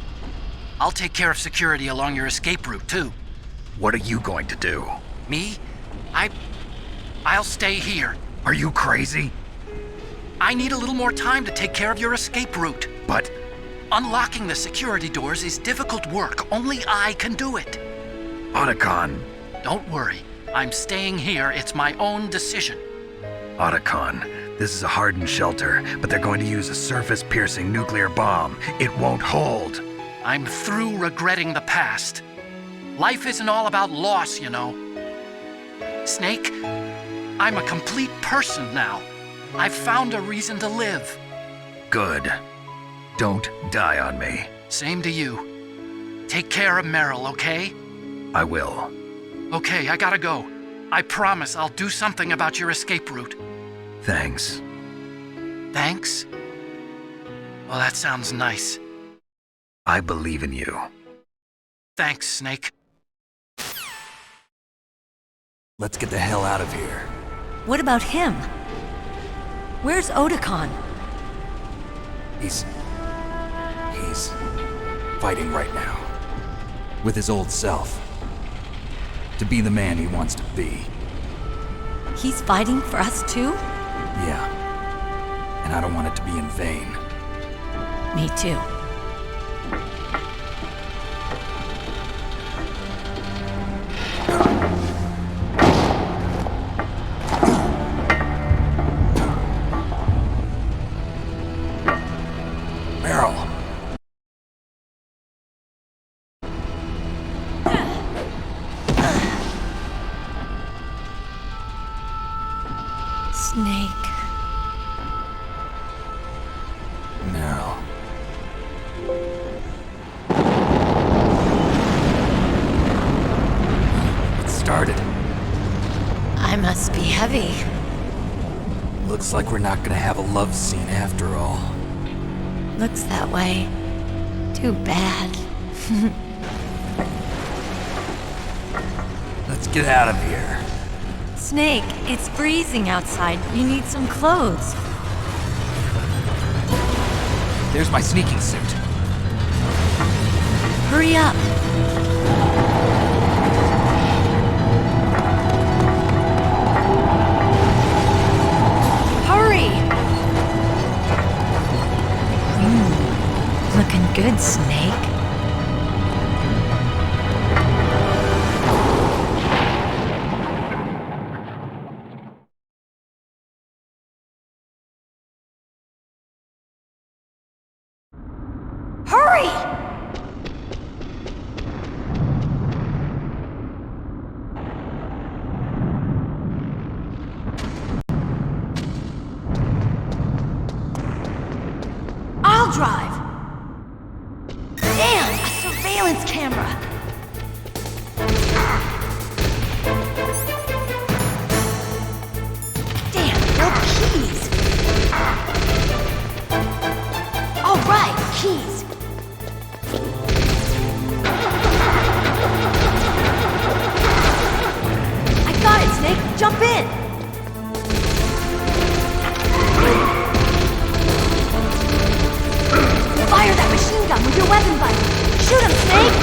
I'll take care of security along your escape route, too. What are you going to do? Me? I'll stay here. Are you crazy? I need a little more time to take care of your escape route. But unlocking the security doors is difficult work. Only I can do it. Otacon. Don't worry. I'm staying here. It's my own decision. Otacon, this is a hardened shelter, but they're going to use a surface-piercing nuclear bomb. It won't hold. I'm through regretting the past. Life isn't all about loss, you know. Snake, I'm a complete person now. I've found a reason to live. Good. Don't die on me. Same to you. Take care of Meryl, okay? I will. Okay, I gotta go. I promise I'll do something about your escape route. Thanks. Thanks? Well, that sounds nice. I believe in you. Thanks, Snake. Let's get the hell out of here. What about him? Where's Otacon? He's fighting right now. With his old self. To be the man he wants to be. He's fighting for us too? Yeah. And I don't want it to be in vain. Me too. Meryl. Snake. Meryl. It started. I must be heavy. Looks like we're not gonna have a love scene after all. Looks that way. Too bad. Let's get out of here. Snake, it's freezing outside. You need some clothes. There's my sneaking suit. Hurry up. Hurry! Looking good, Snake. Hurry! I'll drive. Damn, a surveillance camera. Damn, no keys. All right, keys. I got it, Snake. Jump in. Fire that machine gun with your weapon button. Shoot him, Snake.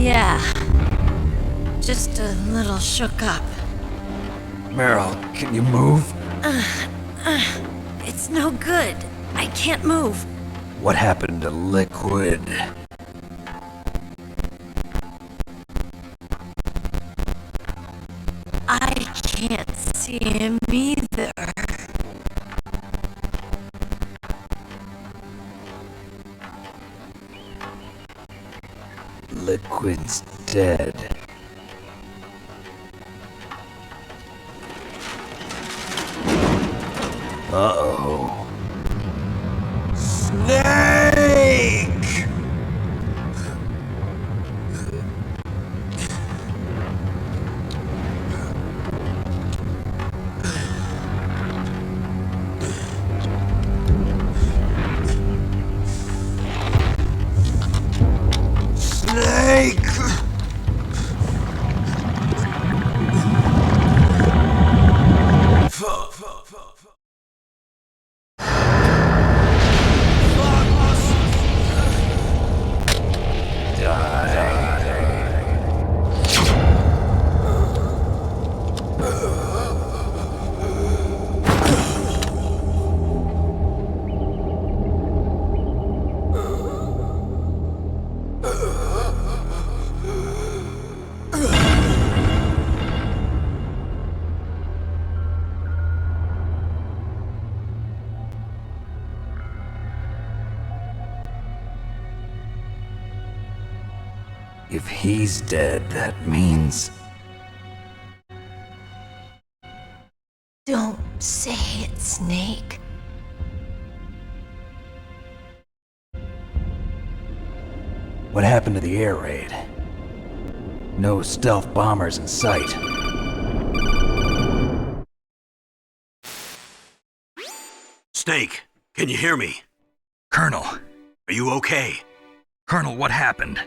Yeah. Just a little shook up. Meryl, can you move? It's no good. I can't move. What happened to Liquid? I can't see him either. Liquid's dead. Uh-oh. Snake! Snake! If he's dead, that means... Don't say it, Snake. What happened to the air raid? No stealth bombers in sight. Snake, can you hear me? Colonel. Are you okay? Colonel, what happened?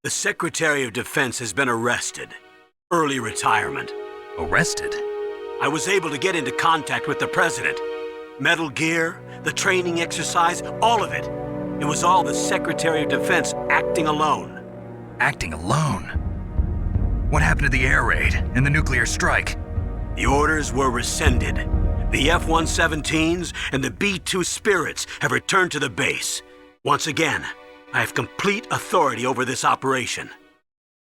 The Secretary of Defense has been arrested. Early retirement. Arrested? I was able to get into contact with the President. Metal Gear, the training exercise, all of it. It was all the Secretary of Defense acting alone. Acting alone? What happened to the air raid and the nuclear strike? The orders were rescinded. The F-117s and the B-2 Spirits have returned to the base. Once again, I have complete authority over this operation.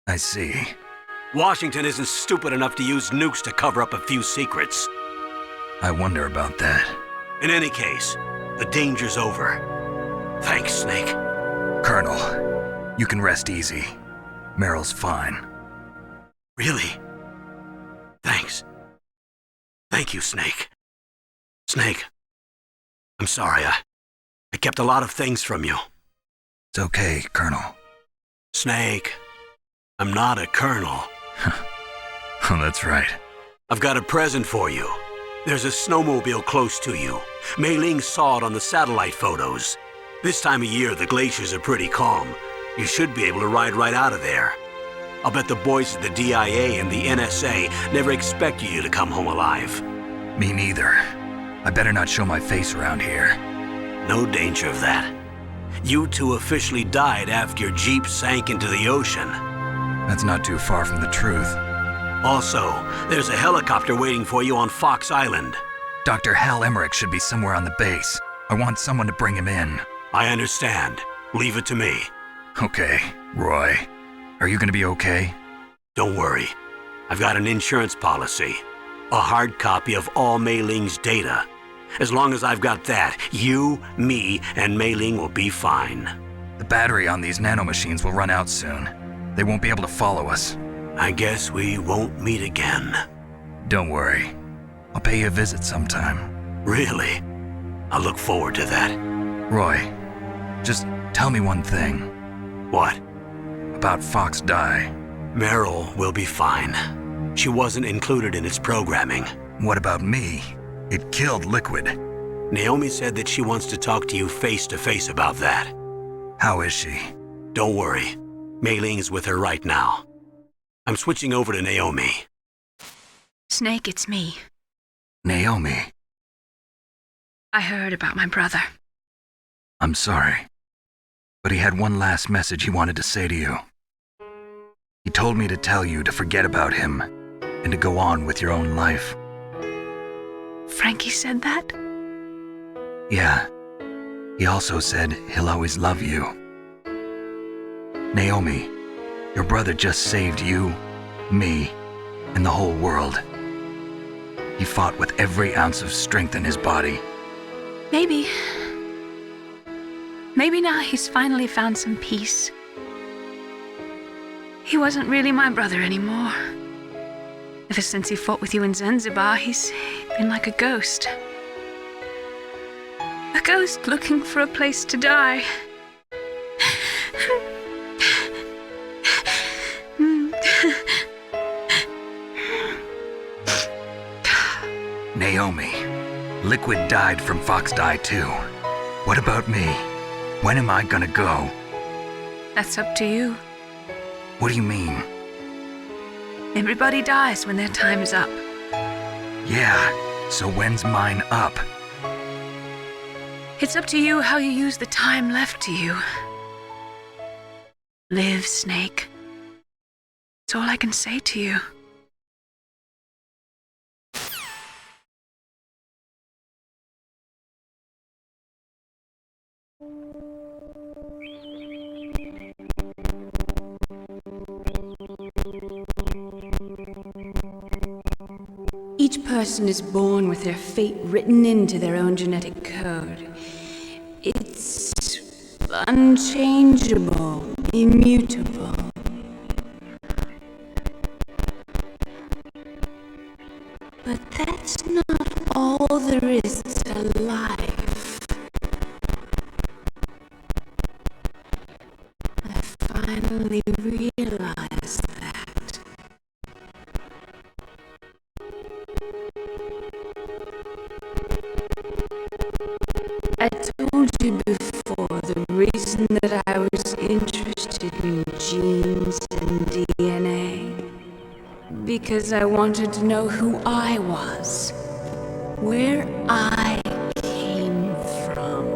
I see. Washington isn't stupid enough to use nukes to cover up a few secrets. I wonder about that. In any case, the danger's over. Thanks, Snake. Colonel, you can rest easy. Meryl's fine. Really? Thanks. Thank you, Snake. Snake, I'm sorry. I kept a lot of things from you. It's okay, Colonel. Snake, I'm not a colonel. Oh, that's right. I've got a present for you. There's a snowmobile close to you. Mei Ling saw it on the satellite photos. This time of year, the glaciers are pretty calm. You should be able to ride right out of there. I'll bet the boys at the DIA and the NSA never expected you to come home alive. Me neither. I better not show my face around here. No danger of that. You two officially died after your Jeep sank into the ocean. That's not too far from the truth. Also, there's a helicopter waiting for you on Fox Island. Dr. Hal Emmerich should be somewhere on the base. I want someone to bring him in. I understand. Leave it to me. Okay, Roy. Are you gonna be okay? Don't worry. I've got an insurance policy. A hard copy of all Mei Ling's data. As long as I've got that, you, me, and Mei Ling will be fine. The battery on these nanomachines will run out soon. They won't be able to follow us. I guess we won't meet again. Don't worry. I'll pay you a visit sometime. Really? I look forward to that. Roy, just tell me one thing. What? About Fox Die. Meryl will be fine. She wasn't included in its programming. What about me? It killed Liquid. Naomi said that she wants to talk to you face to face about that. How is she? Don't worry. Mei Ling is with her right now. I'm switching over to Naomi. Snake, it's me. Naomi. I heard about my brother. I'm sorry. But he had one last message he wanted to say to you. told me to tell you to forget about him and to go on with your own life. Frankie said that? Yeah. He also said he'll always love you. Naomi, your brother just saved you, me, and the whole world. He fought with every ounce of strength in his body. Maybe now he's finally found some peace. He wasn't really my brother anymore. Ever since he fought with you in Zanzibar, he's been like a ghost. A ghost looking for a place to die. Naomi, Liquid died from Fox Die too. What about me? When am I gonna go? That's up to you. What do you mean? Everybody dies when their time is up. Yeah, so when's mine up? It's up to you how you use the time left to you. Live, Snake. That's all I can say to you. Each person is born with their fate written into their own genetic code. It's unchangeable, immutable. But that's not all there is to life. I finally realized that. I told you before the reason that I was interested in genes and DNA. Because I wanted to know who I was, where I came from.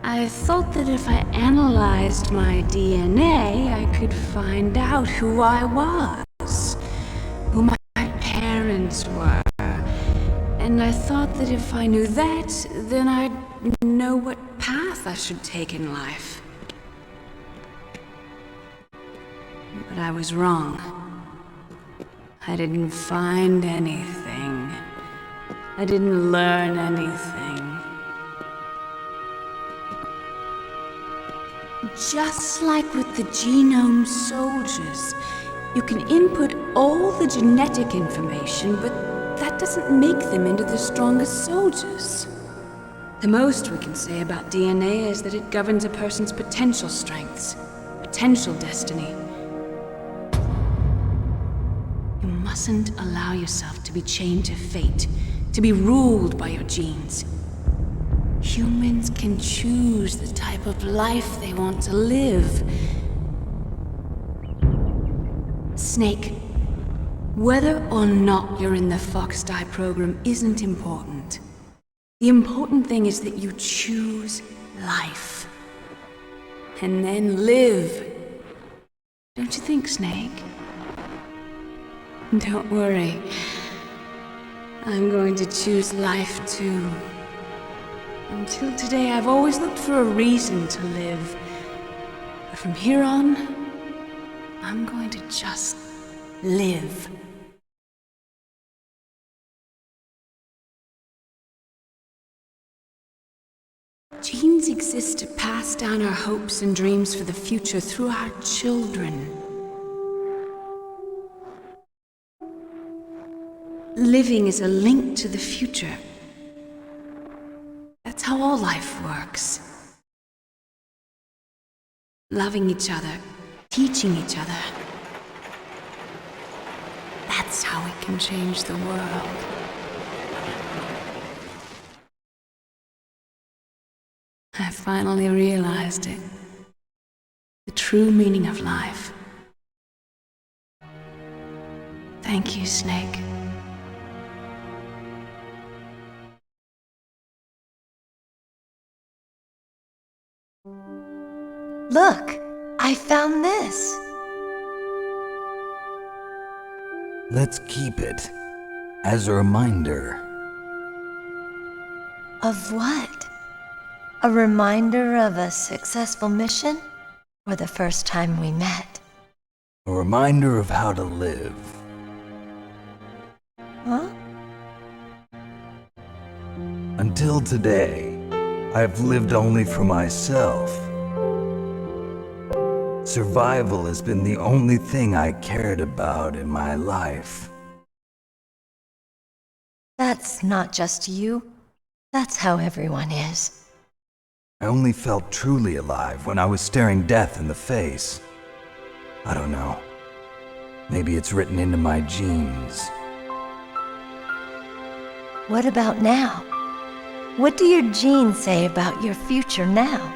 I thought that if I analyzed my DNA, I could find out who I was, who my parents were. And I thought that if I knew that, then I'd know what path I should take in life. But I was wrong. I didn't find anything. I didn't learn anything. Just like with the genome soldiers, you can input all the genetic information, but that doesn't make them into the strongest soldiers. The most we can say about DNA is that it governs a person's potential strengths, potential destiny. You mustn't allow yourself to be chained to fate, to be ruled by your genes. Humans can choose the type of life they want to live. Snake, whether or not you're in the Fox Die program isn't important. The important thing is that you choose life. And then live. Don't you think, Snake? Don't worry. I'm going to choose life too. Until today, I've always looked for a reason to live. But from here on, I'm going to just live. Genes exist to pass down our hopes and dreams for the future through our children. Living is a link to the future. That's how all life works. Loving each other, teaching each other. That's how we can change the world. I finally realized it. The true meaning of life. Thank you, Snake. Look, I found this. Let's keep it as a reminder. Of what? A reminder of a successful mission? Or the first time we met? A reminder of how to live. Huh? Until today, I've lived only for myself. Survival has been the only thing I cared about in my life. That's not just you. That's how everyone is. I only felt truly alive when I was staring death in the face. I don't know. Maybe it's written into my genes. What about now? What do your genes say about your future now?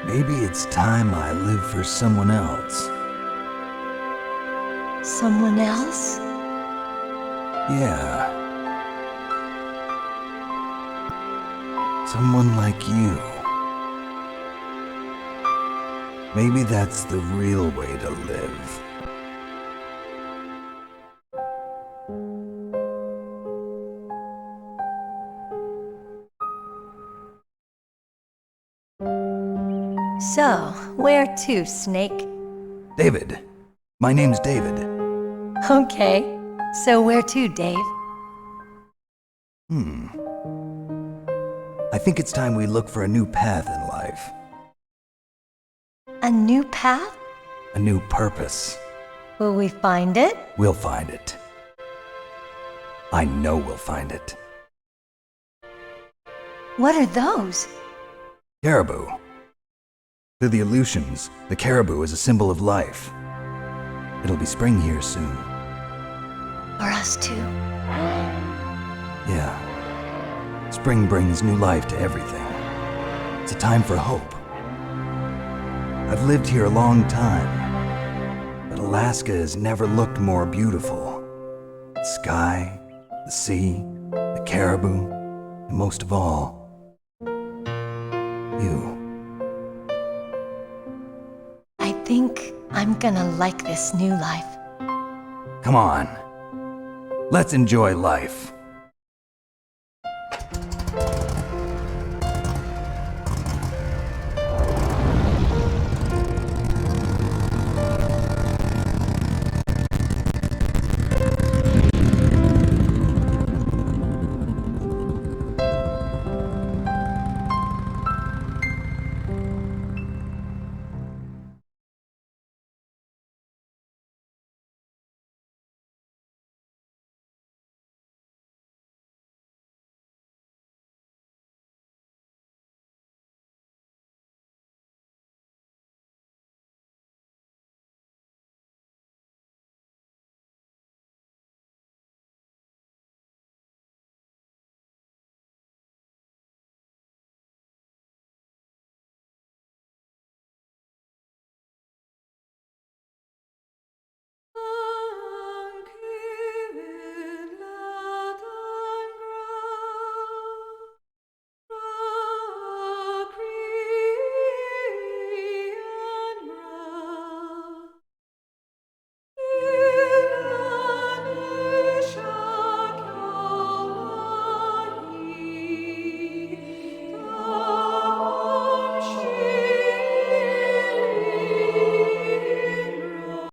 Maybe it's time I live for someone else. Someone else? Yeah. Someone like you. Maybe that's the real way to live. So, where to, Snake? David. My name's David. Okay. So where to, Dave? I think it's time we look for a new path in life. A new path? A new purpose. Will we find it? We'll find it. I know we'll find it. What are those? Caribou. To the Aleutians, the caribou is a symbol of life. It'll be spring here soon. For us too. Yeah. Spring brings new life to everything. It's a time for hope. I've lived here a long time, but Alaska has never looked more beautiful. The sky, the sea, the caribou, and most of all, you. I think I'm gonna like this new life. Come on. Let's enjoy life.